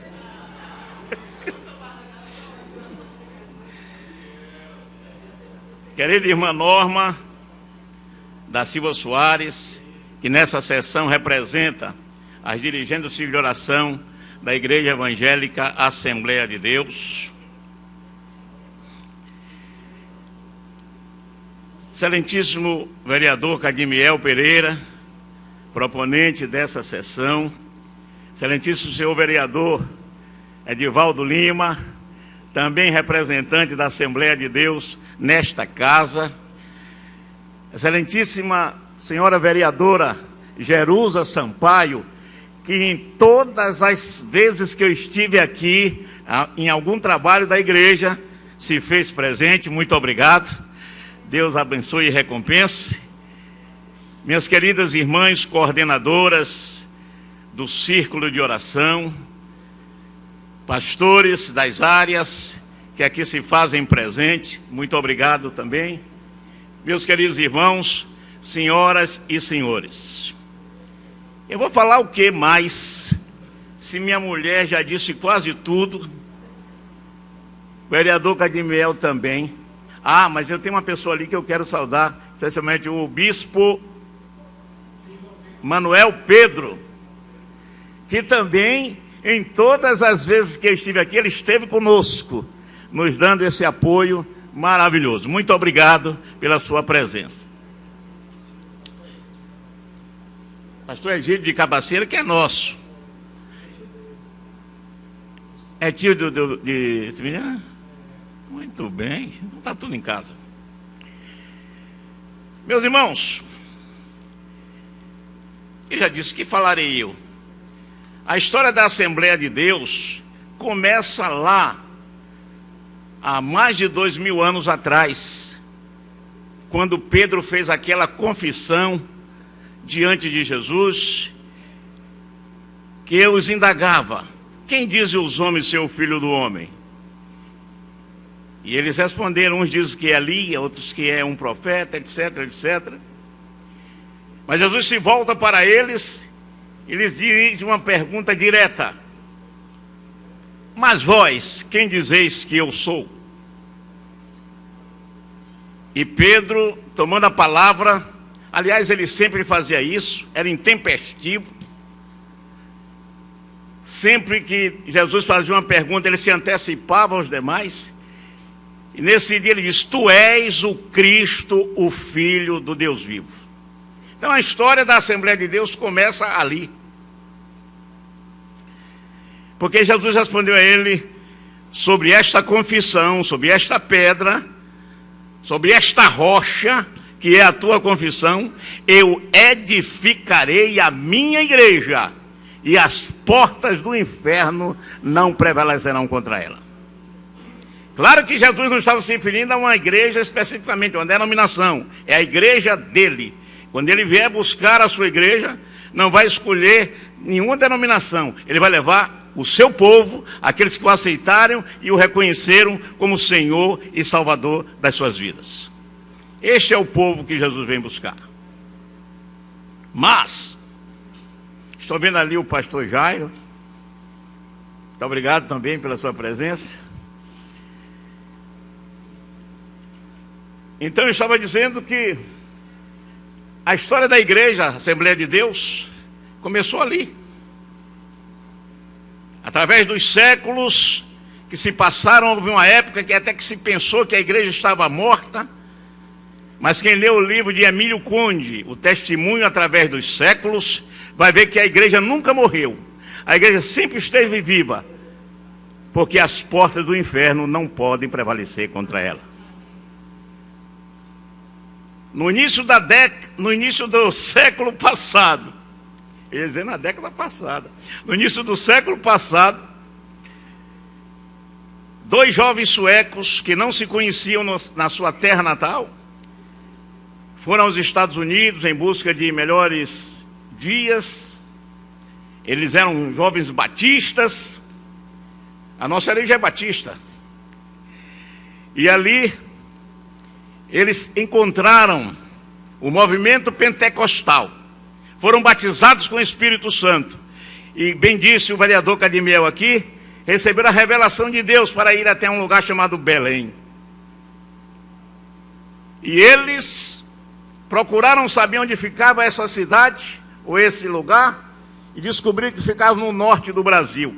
Querida irmã Norma da Silva Soares, que nessa sessão representa as dirigentes do círculo de oração da Igreja Evangélica Assembleia de Deus. Excelentíssimo vereador Cadimiel Pereira, proponente dessa sessão, excelentíssimo senhor vereador Edivaldo Lima, também representante da Assembleia de Deus nesta casa, excelentíssima senhora vereadora Jerusa Sampaio, que em todas as vezes que eu estive aqui, em algum trabalho da igreja, se fez presente, muito obrigado, Deus abençoe e recompense. Minhas queridas irmãs coordenadoras do Círculo de Oração, pastores das áreas que aqui se fazem presente, muito obrigado também. Meus queridos irmãos, senhoras e senhores, eu vou falar o que mais, se minha mulher já disse quase tudo, o vereador Cadimiel também. Ah, mas eu tenho uma pessoa ali que eu quero saudar, especialmente o bispo Manuel Pedro, que também, em todas as vezes que eu estive aqui, ele esteve conosco, nos dando esse apoio maravilhoso. Muito obrigado pela sua presença. Pastor Egídio de Cabaceira, que é nosso. É tio de esse menino? Muito bem, está tudo em casa. Meus irmãos, eu já disse que falarei eu. A história da Assembleia de Deus começa lá, há mais de 2000 anos atrás, quando Pedro fez aquela confissão diante de Jesus, que eu os indagava: quem dizem os homens ser o Filho do Homem? E eles responderam, uns dizem que é Elias, outros que é um profeta, etc, etc. Mas Jesus se volta para eles e lhes dirige uma pergunta direta: mas vós, quem dizeis que eu sou? E Pedro, tomando a palavra, aliás, ele sempre fazia isso, era intempestivo, sempre que Jesus fazia uma pergunta, ele se antecipava aos demais. E nesse dia ele diz: tu és o Cristo, o Filho do Deus vivo. Então a história da Assembleia de Deus começa ali. Porque Jesus respondeu a ele sobre esta confissão, sobre esta pedra, sobre esta rocha, que é a tua confissão, eu edificarei a minha igreja, e as portas do inferno não prevalecerão contra ela. Claro que Jesus não estava se referindo a uma igreja especificamente, uma denominação, é a igreja dele. Quando ele vier buscar a sua igreja, não vai escolher nenhuma denominação, ele vai levar o seu povo, aqueles que o aceitaram e o reconheceram como Senhor e Salvador das suas vidas. Este é o povo que Jesus vem buscar. Mas, estou vendo ali o pastor Jairo. Muito obrigado também pela sua presença. Então eu estava dizendo que a história da igreja, Assembleia de Deus, começou ali. Através dos séculos que se passaram, houve uma época que até que se pensou que a igreja estava morta. Mas quem lê o livro de Emílio Conde, o testemunho através dos séculos, vai ver que a igreja nunca morreu. A igreja sempre esteve viva, porque as portas do inferno não podem prevalecer contra ela. No início do século passado, eu ia dizer na década passada, no início do século passado, 2 jovens suecos que não se conheciam na sua terra natal, foram aos Estados Unidos em busca de melhores dias. Eles eram jovens batistas. A nossa igreja é batista. E ali eles encontraram o movimento pentecostal. Foram batizados com o Espírito Santo. E bem disse o vereador Cadimiel aqui, receberam a revelação de Deus para ir até um lugar chamado Belém. E eles procuraram saber onde ficava essa cidade, ou esse lugar, e descobriram que ficava no norte do Brasil.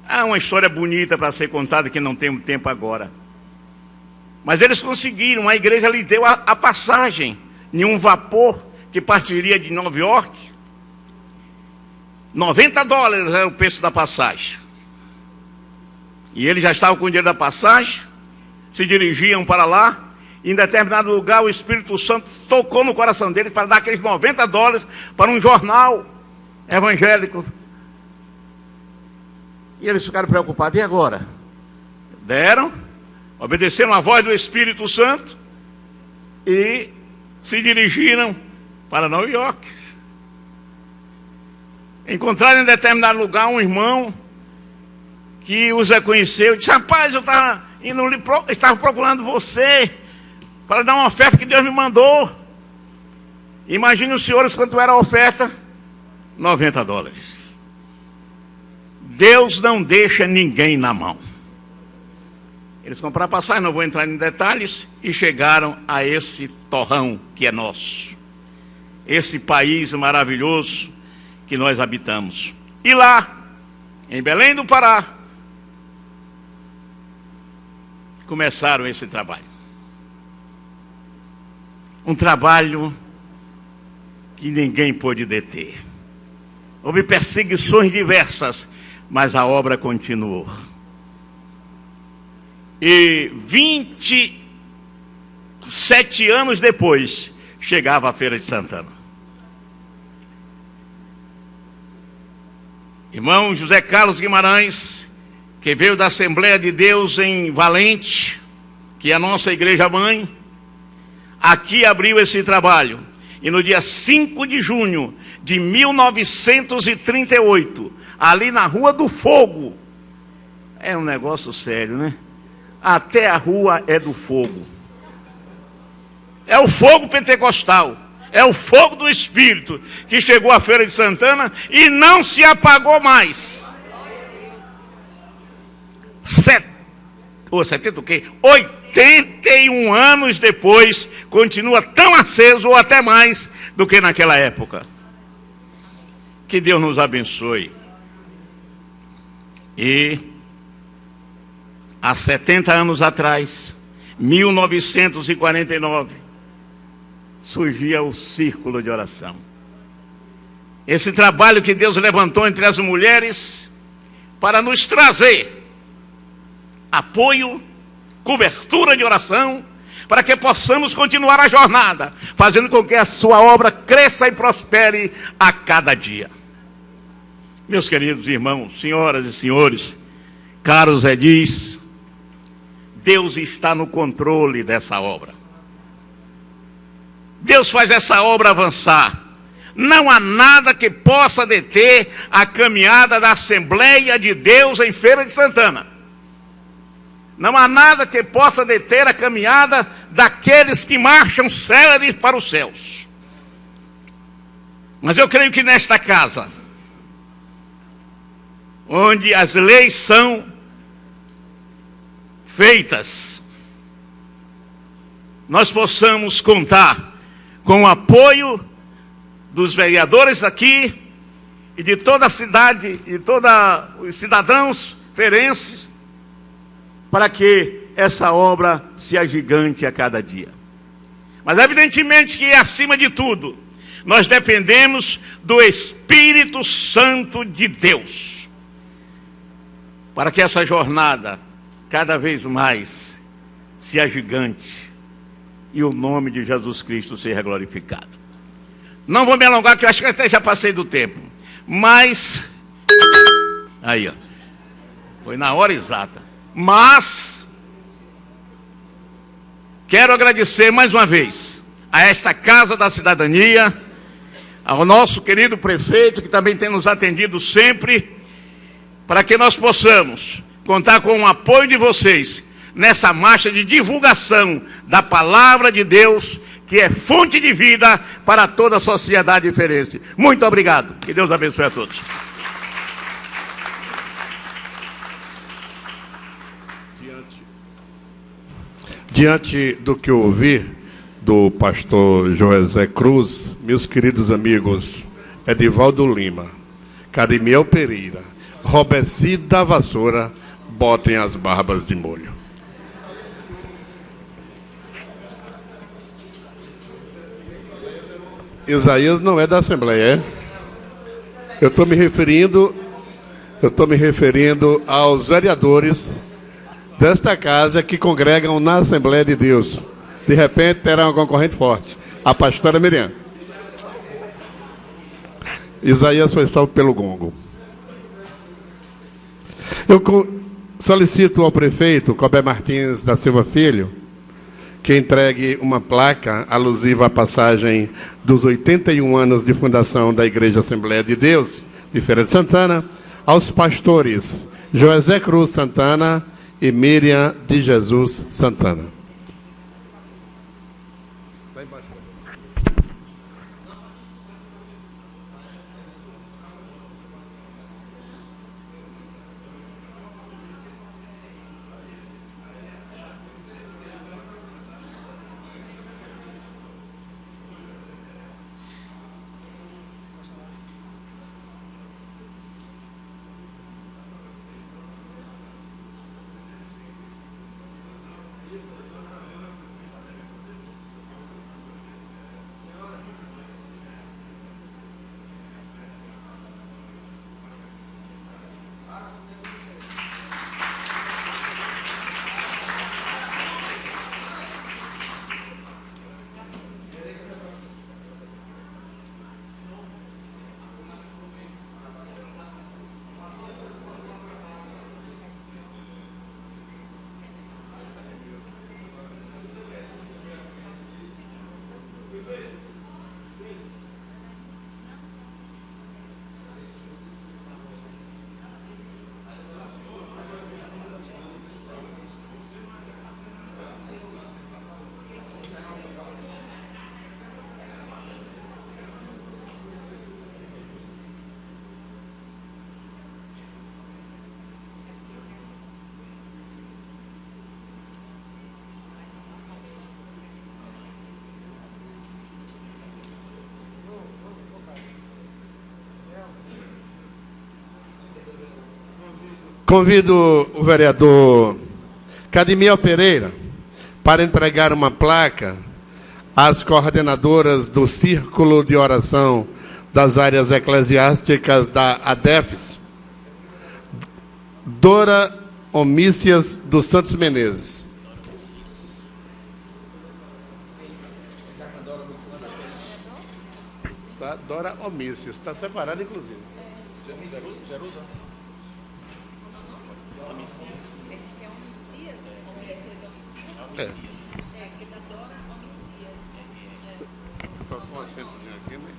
É uma história bonita para ser contada, que não temos tempo agora. Mas eles conseguiram, a igreja lhe deu a passagem em um vapor que partiria de Nova York. $90 era o preço da passagem. E eles já estavam com o dinheiro da passagem, se dirigiam para lá. Em determinado lugar, o Espírito Santo tocou no coração deles para dar aqueles $90 para um jornal evangélico. E eles ficaram preocupados. E agora? Deram, obedeceram a voz do Espírito Santo e se dirigiram para Nova York. Encontraram em determinado lugar um irmão que os reconheceu. Disse: rapaz, eu estava procurando você para dar uma oferta que Deus me mandou. Imagine os senhores quanto era a oferta: $90. Deus não deixa ninguém na mão. Eles compraram a passagem, não vou entrar em detalhes, e chegaram a esse torrão que é nosso, esse país maravilhoso que nós habitamos. E lá, em Belém do Pará, começaram esse trabalho. Um trabalho que ninguém pôde deter. Houve perseguições diversas, mas a obra continuou. E 27 anos depois, chegava a Feira de Santana. Irmão José Carlos Guimarães, que veio da Assembleia de Deus em Valente, que é a nossa igreja-mãe, aqui abriu esse trabalho. E no dia 5 de junho de 1938, ali na Rua do Fogo, é um negócio sério, né? Até a rua é do fogo. É o fogo pentecostal, é o fogo do Espírito que chegou à Feira de Santana e não se apagou mais. 81 anos depois, continua tão aceso ou até mais do que naquela época. Que Deus nos abençoe. E há 70 anos atrás, 1949, surgia o círculo de oração. Esse trabalho que Deus levantou entre as mulheres para nos trazer apoio, cobertura de oração, para que possamos continuar a jornada, fazendo com que a sua obra cresça e prospere a cada dia. Meus queridos irmãos, senhoras e senhores, caros edis, Deus está no controle dessa obra. Deus faz essa obra avançar. Não há nada que possa deter a caminhada da Assembleia de Deus em Feira de Santana. Não há nada que possa deter a caminhada daqueles que marcham céleres para os céus. Mas eu creio que nesta casa, onde as leis são feitas, nós possamos contar com o apoio dos vereadores daqui e de toda a cidade e todos os cidadãos feirenses, para que essa obra se agigante a cada dia. Mas evidentemente que, acima de tudo, nós dependemos do Espírito Santo de Deus, para que essa jornada cada vez mais se agigante e o nome de Jesus Cristo seja glorificado. Não vou me alongar, que eu acho que até já passei do tempo, mas aí, ó, foi na hora exata. Mas quero agradecer mais uma vez a esta Casa da Cidadania, ao nosso querido prefeito, que também tem nos atendido sempre, para que nós possamos contar com o apoio de vocês nessa marcha de divulgação da palavra de Deus, que é fonte de vida para toda a sociedade feirense. Muito obrigado. Que Deus abençoe a todos. Diante do que eu ouvi do pastor José Cruz, meus queridos amigos Edivaldo Lima, Carimiel Pereira, Robeci da Vassoura, botem as barbas de molho. Isaías não é da Assembleia, é? Eu estou me referindo aos vereadores desta casa que congregam na Assembleia de Deus. De repente terá uma concorrente forte, a pastora Miriam. Isaías foi salvo pelo gongo. Eu solicito ao prefeito Cobé Martins da Silva Filho que entregue uma placa alusiva à passagem dos 81 anos de fundação da Igreja Assembleia de Deus de Feira de Santana aos pastores José Cruz Santana e Miriam de Jesus Santana. Convido o vereador Cadmiel Pereira para entregar uma placa às coordenadoras do Círculo de Oração das áreas eclesiásticas da ADEFES, Dora Omícias dos Santos Menezes. Tá, Dora Omícias, está separado inclusive. Jerusa. É. Que da Dora Omícias. Faltou um acentozinho aqui, né?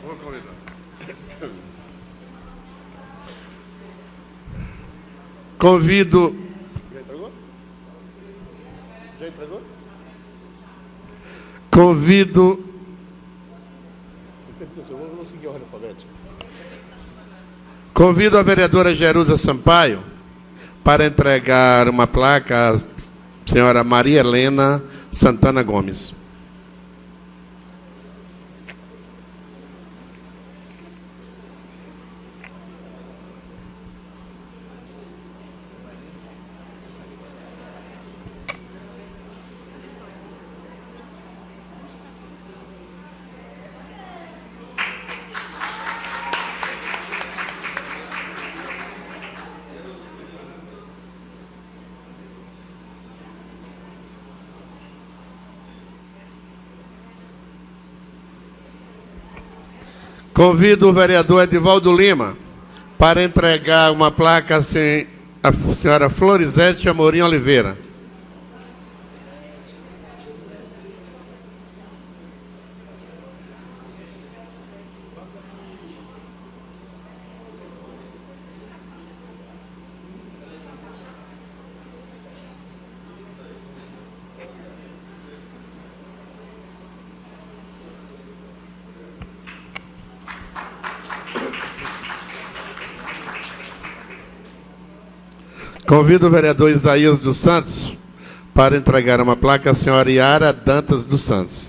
Vou convidar. Convido. Já entregou? Já entregou? Convido. Vamos seguir a ordem alfabética. Convido a vereadora Jerusa Sampaio para entregar uma placa à senhora Maria Helena Santana Gomes. Convido o vereador Edivaldo Lima para entregar uma placa à senhora Florizete Amorim Oliveira. Convido o vereador Isaías dos Santos para entregar uma placa à senhora Yara Dantas dos Santos.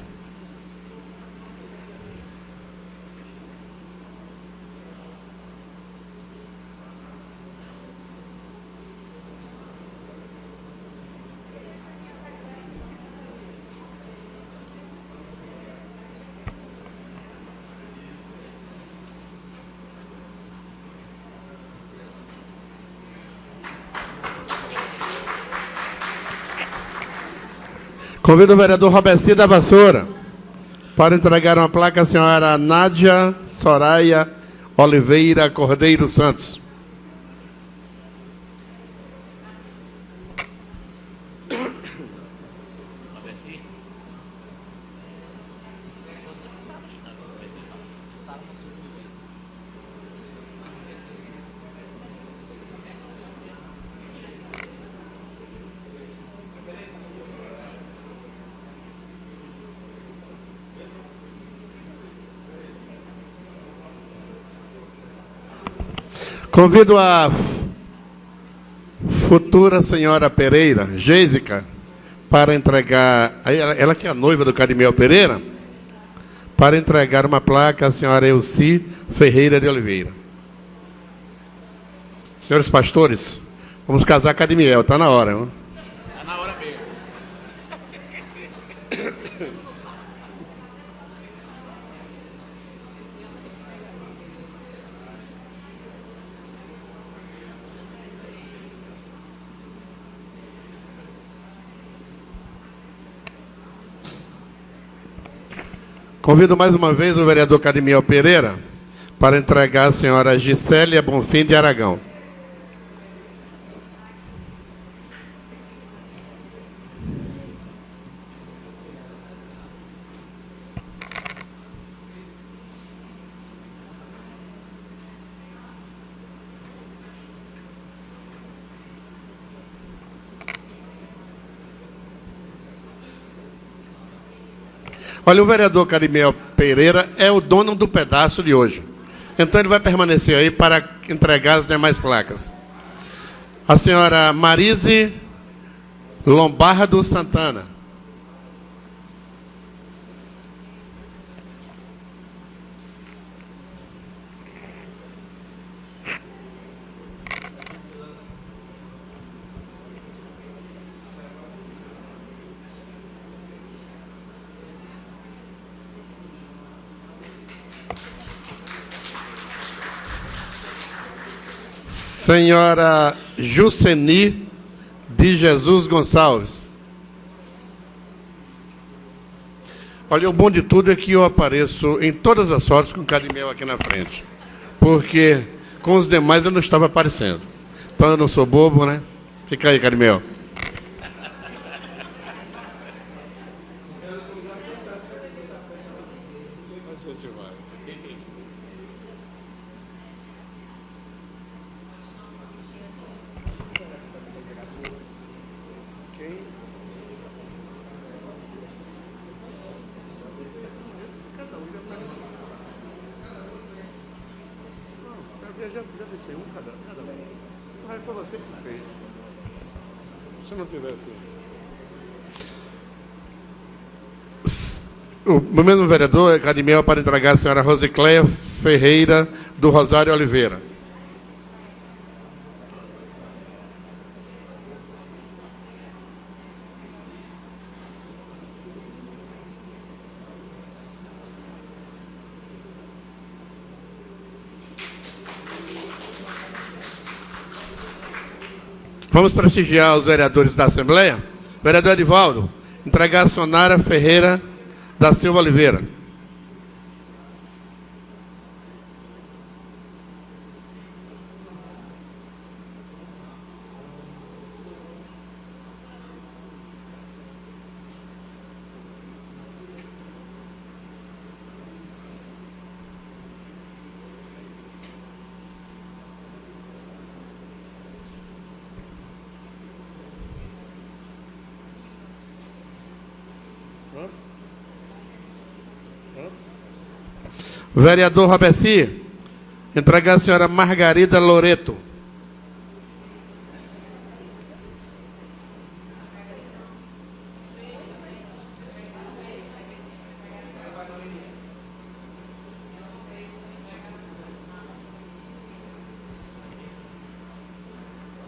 Convido o vereador Roberci da Vassoura para entregar uma placa à senhora Nádia Soraya Oliveira Cordeiro Santos. Convido a futura senhora Pereira, Gésica, para entregar, ela que é a noiva do Cadmiel Pereira, para entregar uma placa à senhora Elci Ferreira de Oliveira. Senhores pastores, vamos casar Cadmiel, está na hora, não? Está na hora mesmo. Convido mais uma vez o vereador Cadmiel Pereira para entregar a senhora Gisélia Bonfim de Aragão. Olha, o vereador Cadmiel Pereira é o dono do pedaço de hoje. Então ele vai permanecer aí para entregar as demais placas. A senhora Marise Lombardo Santana. Senhora Juceni de Jesus Gonçalves. Olha, o bom de tudo é que eu apareço em todas as fotos com Cadmiel aqui na frente. Porque com os demais eu não estava aparecendo. Então eu não sou bobo, né? Fica aí, Cadmiel. Já deixei cada vez. Foi você que fez. Se não tivesse. O mesmo vereador, Cadmiel, para entregar a senhora Rosicléia Ferreira do Rosário Oliveira. Vamos prestigiar os vereadores da Assembleia. Vereador Edivaldo, entregar a Sonara Ferreira da Silva Oliveira. Vereador Robeci, entregar a senhora Margarida Loreto.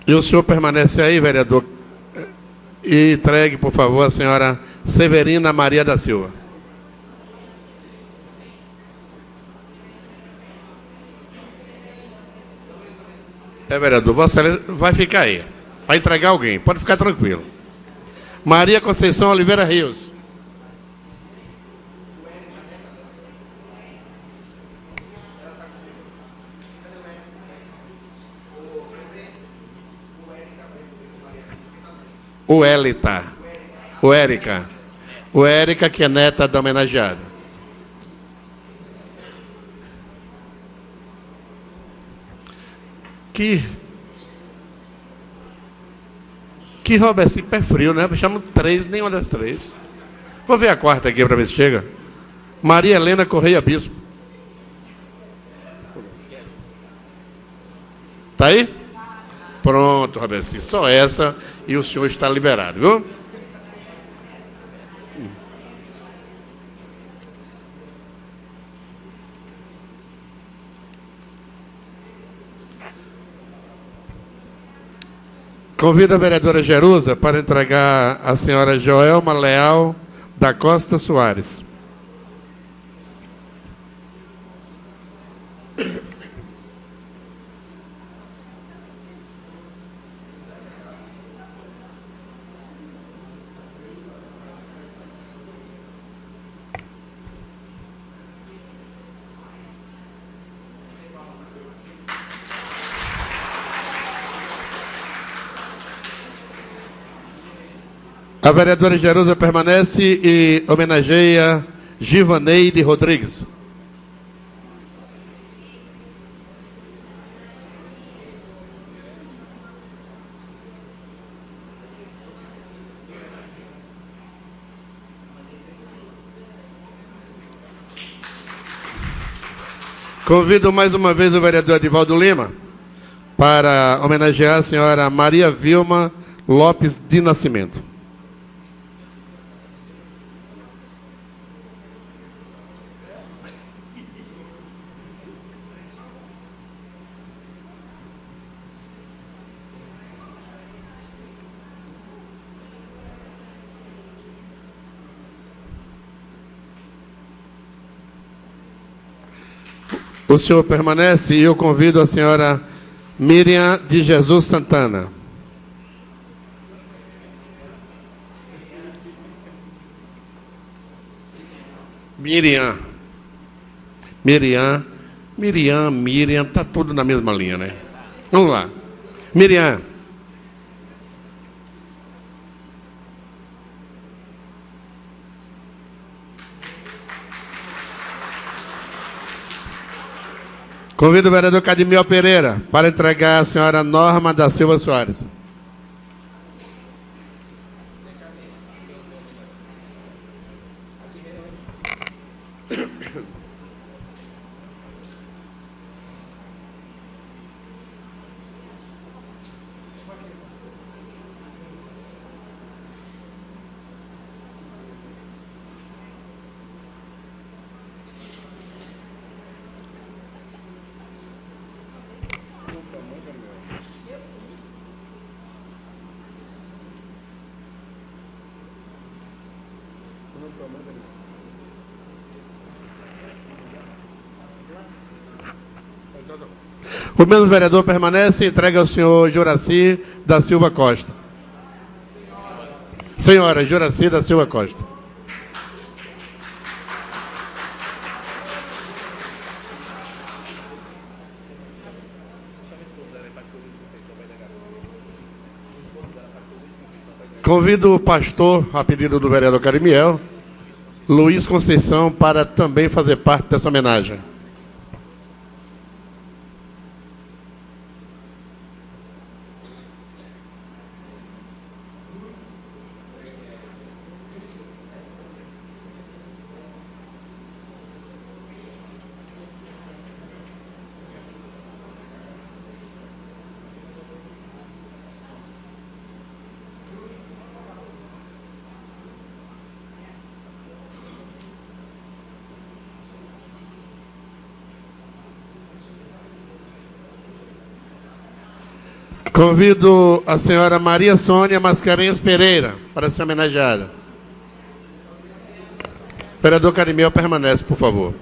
E o senhor permanece aí, vereador? E entregue, por favor, a senhora Severina Maria da Silva. Vereador, você vai ficar aí. Vai entregar alguém, pode ficar tranquilo. Maria Conceição Oliveira Rios. O Elita. O Érica. O Érica, que é neta da homenageada. Que Roberto, pé frio, né? Chamo 3, nenhuma das 3. Vou ver a quarta aqui para ver se chega. Maria Helena Correia Bispo. Tá aí? Pronto, Roberto, só essa e o senhor está liberado, viu? Convido a vereadora Jerusa para entregar a senhora Joelma Leal da Costa Soares. A vereadora Jerusa permanece e homenageia Givaneide Rodrigues. Convido mais uma vez o vereador Edivaldo Lima para homenagear a senhora Maria Vilma Lopes de Nascimento. O senhor permanece e eu convido a senhora Miriam de Jesus Santana. Miriam, tá tudo na mesma linha, né? Vamos lá. Miriam. Convido o vereador Cadmiel Pereira para entregar a senhora Norma da Silva Soares. O mesmo vereador permanece e entrega ao senhor Juraci da Silva Costa. Senhora Juraci da Silva Costa. Convido o pastor, a pedido do vereador Cadmiel, Luiz Conceição, para também fazer parte dessa homenagem. Convido a senhora Maria Sônia Mascarenhas Pereira para ser homenageada. Vereador Cadmiel permanece, por favor.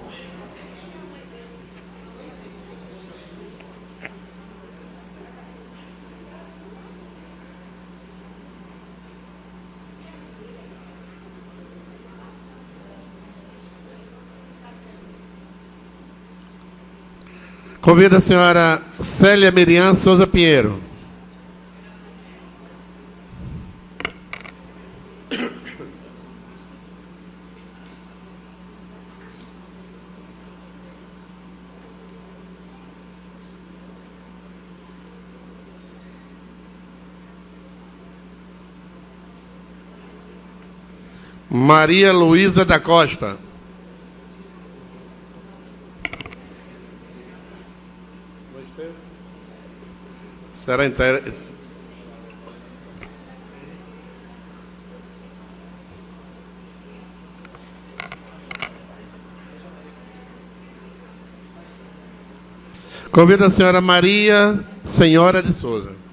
Convido a senhora Célia Miriam Souza Pinheiro. Maria Luísa da Costa. Será Convido a senhora Maria Senhora de Souza.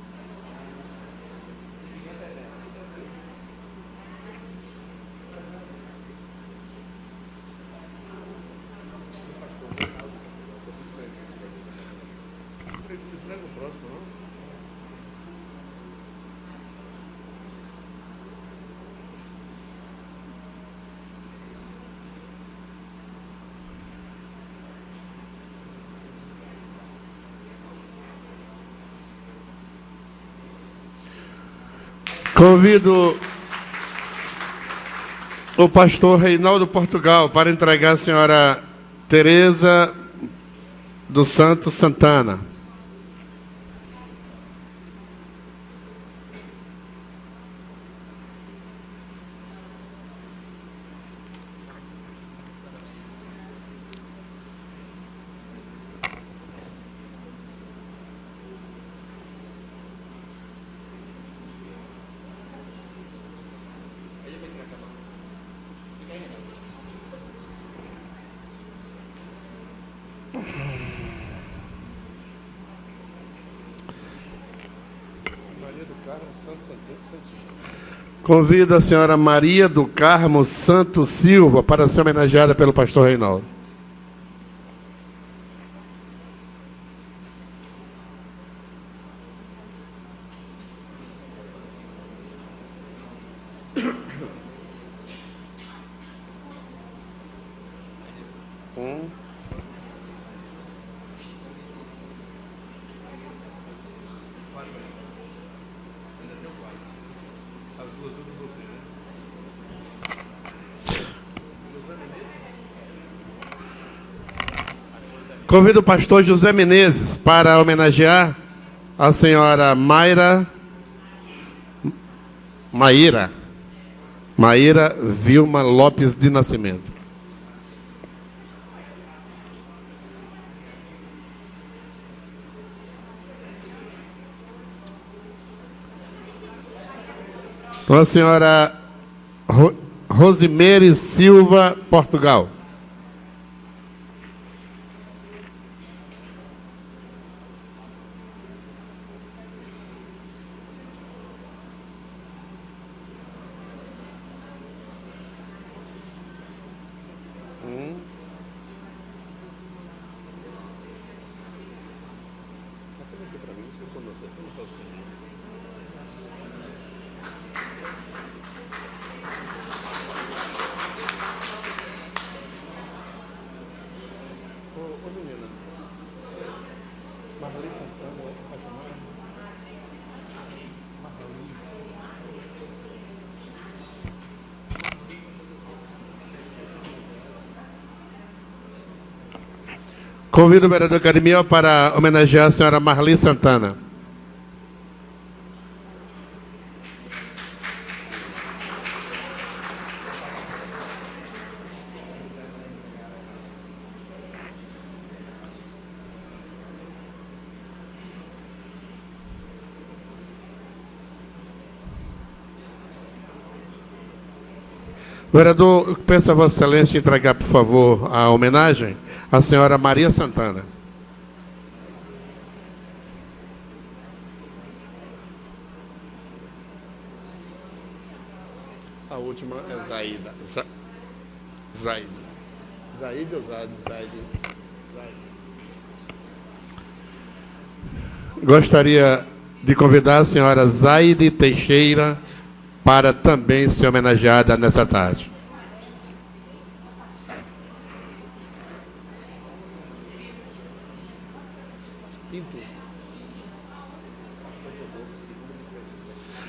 Convido o pastor Reinaldo Portugal para entregar a senhora Tereza do Santo Santana. Convido a senhora Maria do Carmo Santos Silva para ser homenageada pelo pastor Reinaldo. Convido o pastor José Menezes para homenagear a senhora Maíra Vilma Lopes de Nascimento. Com a senhora Rosimeire Silva, Portugal. Convido o vereador Cadmiel para homenagear a senhora Marli Santana. Vereador, peço a Vossa Excelência entregar, por favor, a homenagem à senhora Maria Santana. A última é Zaida. Zaida ou Zaida? Gostaria de convidar a senhora Zaide Teixeira para também ser homenageada nessa tarde.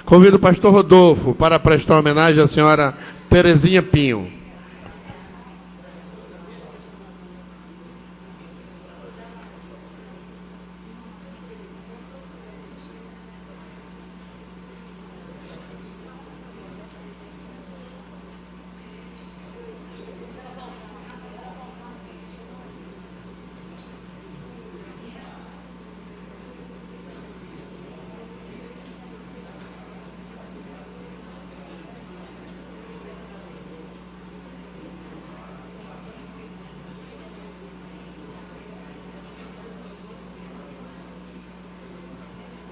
Convido o pastor Rodolfo para prestar homenagem à senhora Terezinha Pinho.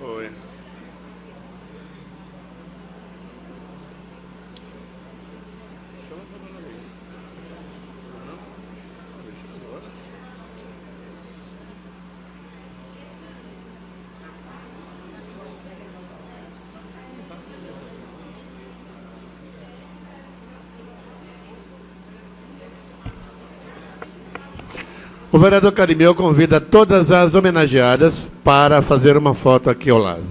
Oi. O vereador Cadmiel convida todas as homenageadas para fazer uma foto aqui ao lado.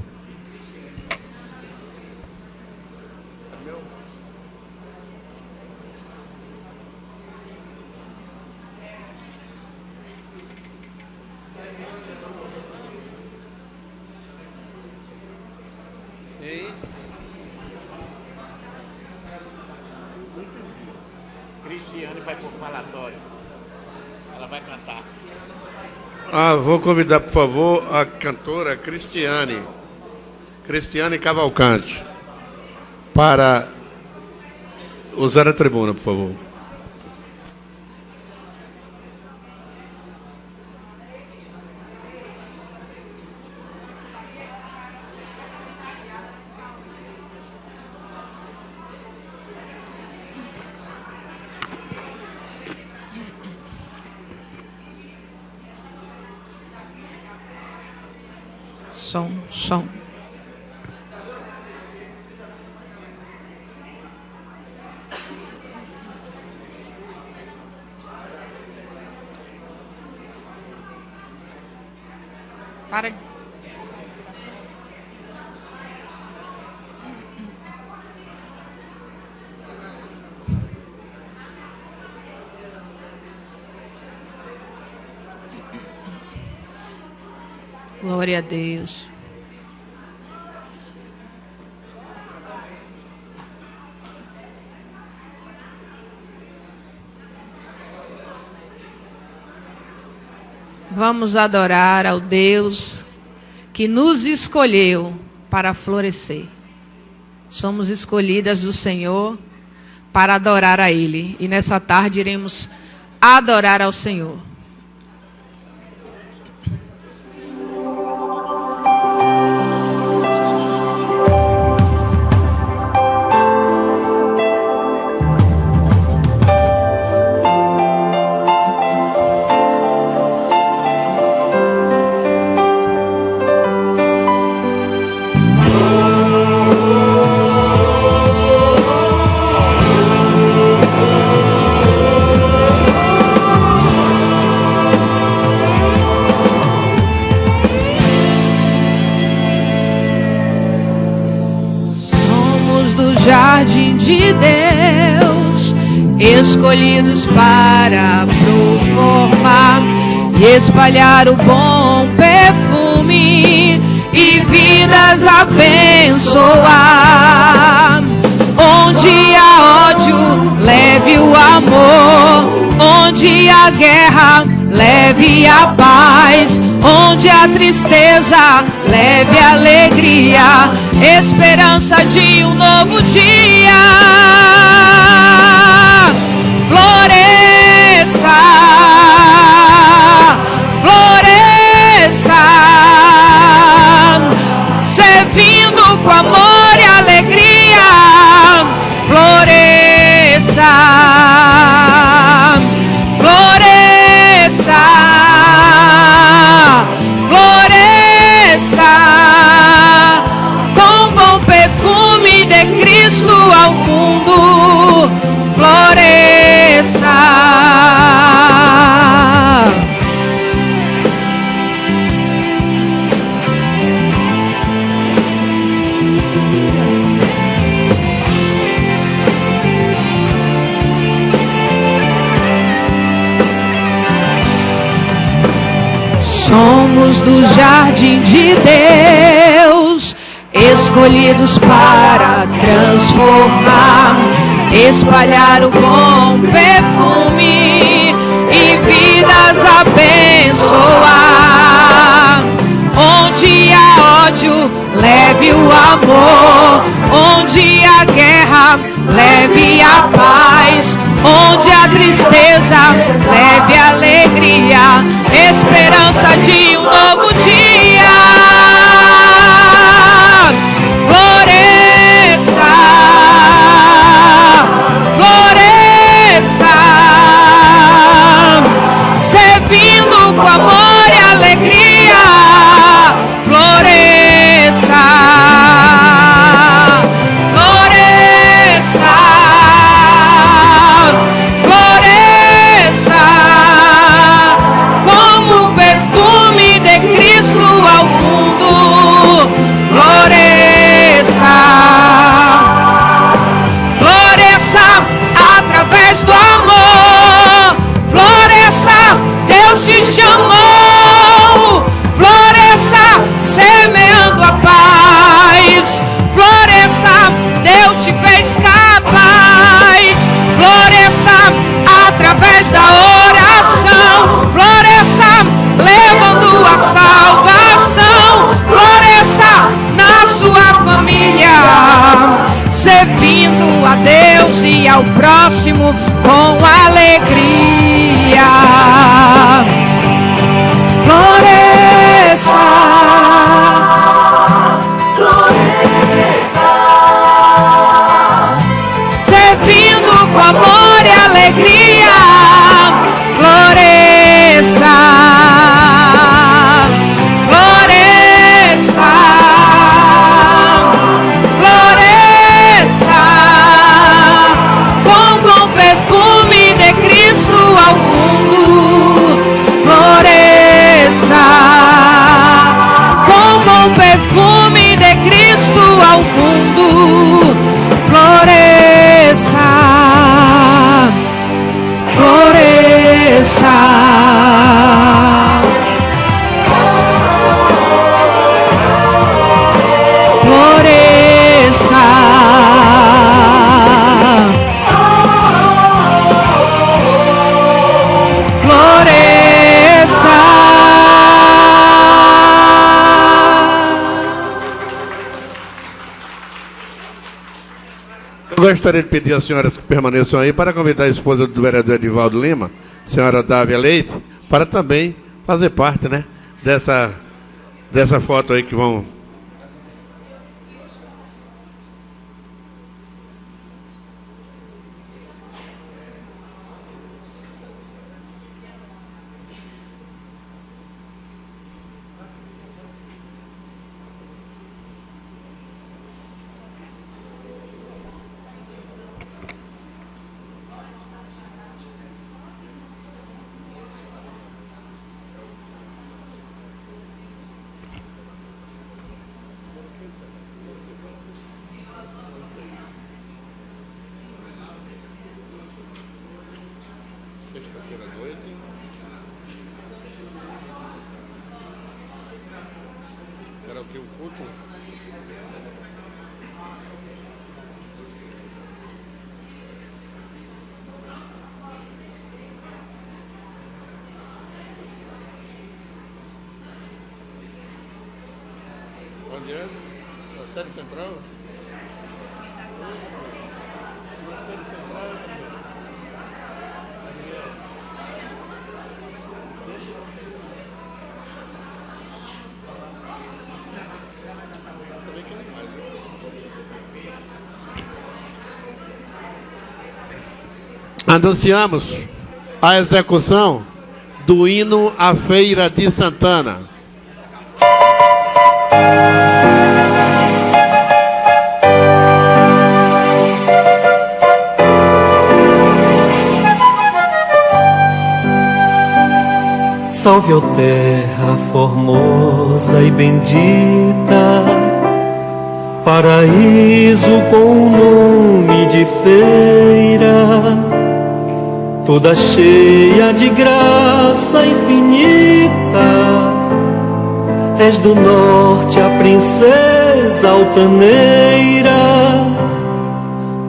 Cristiane vai para o falatório. Ela vai cantar. Vou convidar, por favor, a cantora Cristiane Cavalcante para usar a tribuna, por favor. Som. Para. Glória a Deus. Vamos adorar ao Deus que nos escolheu para florescer. Somos escolhidas do Senhor para adorar a Ele. E nessa tarde iremos adorar ao Senhor. Jardim de Deus, escolhidos para proformar e espalhar o bom perfume e vidas abençoar. Onde há ódio, leve o amor. Onde há guerra, leve a paz. Onde há tristeza, leve a alegria. Esperança de um novo dia. Floresça, floresça, servindo com amor e alegria. Floresça, floresça, floresça, com bom perfume de Cristo ao mundo. Floresça. Somos do jardim de Deus, escolhidos para transformar, espalhar o bom perfume e vidas abençoar. Onde há ódio, leve o amor. Onde há guerra, leve a paz. Onde há tristeza, leve a alegria. Esperança de um novo dia. Floresça, floresça, servindo com amor e alegria. Floresça, floresça, floresça, como o perfume de Cristo ao mundo. Floresça, floresça através do amor. Floresça, Deus te chamou. Floresça, semeando a paz. Floresça, Deus te fez capaz. Floresça através da oração. Floresça, levando a salvação. Floresça na sua família, servindo a Deus e ao próximo com alegria. Floresça, floresça, servindo com amor e alegria. Floresça, floresça, floresça, com bom perfume de Cristo ao mundo. Floresça, Gostaria de pedir às senhoras que permaneçam aí para convidar a esposa do vereador Edivaldo Lima, senhora Dávia Leite, para também fazer parte, né, dessa foto aí que vão... Onde é? A sede central? Anunciamos a execução do hino à Feira de Santana. Salve, ó terra formosa e bendita, paraíso com nome de feira, toda cheia de graça infinita. És do norte a princesa altaneira,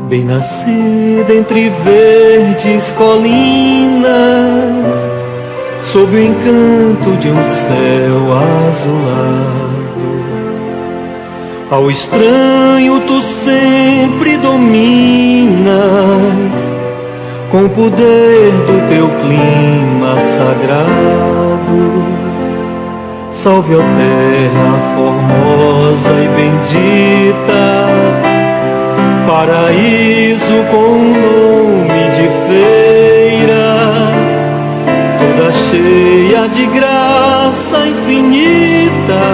bem nascida entre verdes colinas, sob o encanto de um céu azulado. Ao estranho tu sempre dominas, com o poder do teu clima sagrado. Salve, ó terra formosa e bendita, paraíso com nome de feira, toda cheia de graça infinita.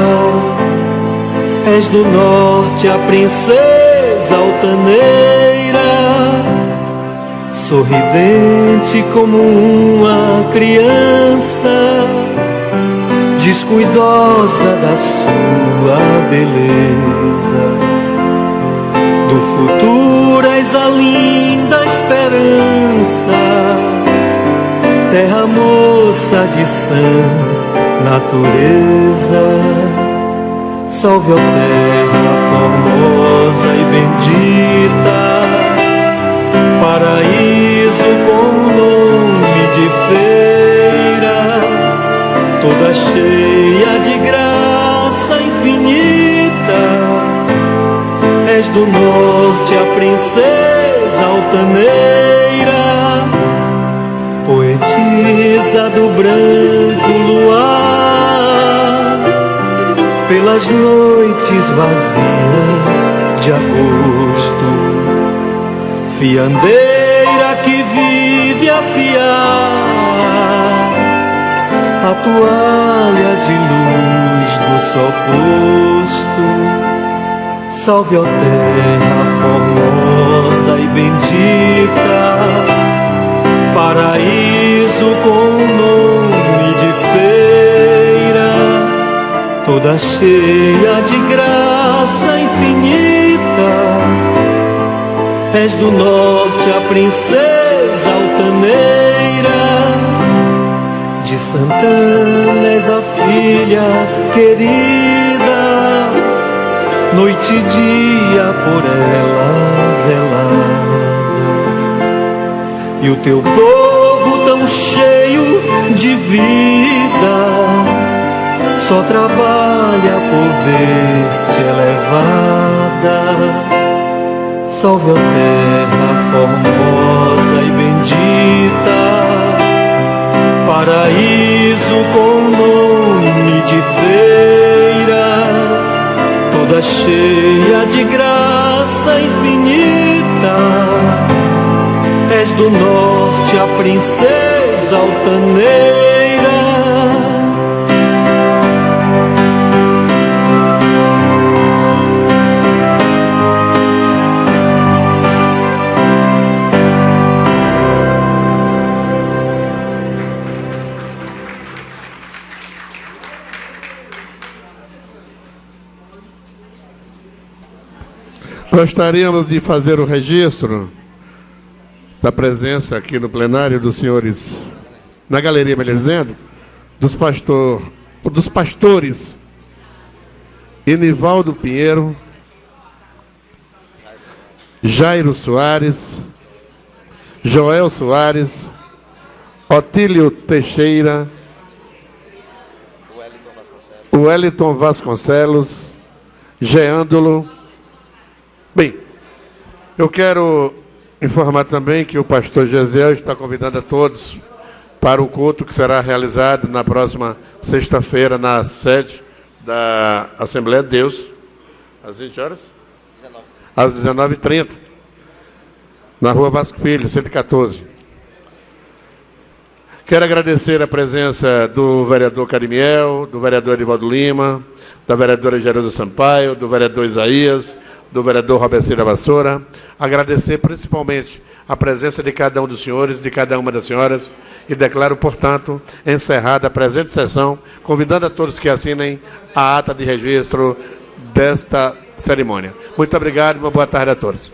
És do norte a princesa altaneira, sorridente como uma criança, descuidosa da sua beleza. Do futuro és a linda esperança, terra moça de sã natureza. Salve, ó terra formosa e bendita, paraíso com nome de feira, toda cheia de graça infinita. És do norte a princesa altaneira, poetisa do branco luar, pelas noites vazias de agosto, fiandeira que vive a fiar a toalha de luz do sol posto. Salve, ó terra formosa e bendita, paraíso com nome de feira, toda cheia de graça infinita. És do norte a princesa altaneira, de Santana és a filha querida, noite e dia por ela velada. E o teu povo tão cheio de vida só trabalha por ver-te elevada. Salve a terra formosa e bendita, paraíso com nome de feira, toda cheia de graça infinita. És do norte a princesa altaneira. Gostaríamos de fazer o registro da presença aqui no plenário dos senhores, na galeria, melhor dizendo, dos pastores Enivaldo Pinheiro, Jairo Soares, Joel Soares, Otílio Teixeira, Wellington Vasconcelos, Geândolo. Bem, eu quero informar também que o pastor Gesiel está convidando a todos para o culto que será realizado na próxima sexta-feira na sede da Assembleia de Deus, às 20 horas? 19. Às 19h30, na Rua Vasco Filho, 114. Quero agradecer a presença do vereador Carimiel, do vereador Edivaldo Lima, da vereadora Geralda Sampaio, do vereador Isaías, do vereador Robercino da Vassoura, agradecer principalmente a presença de cada um dos senhores, de cada uma das senhoras, e declaro, portanto, encerrada a presente sessão, convidando a todos que assinem a ata de registro desta cerimônia. Muito obrigado e uma boa tarde a todos.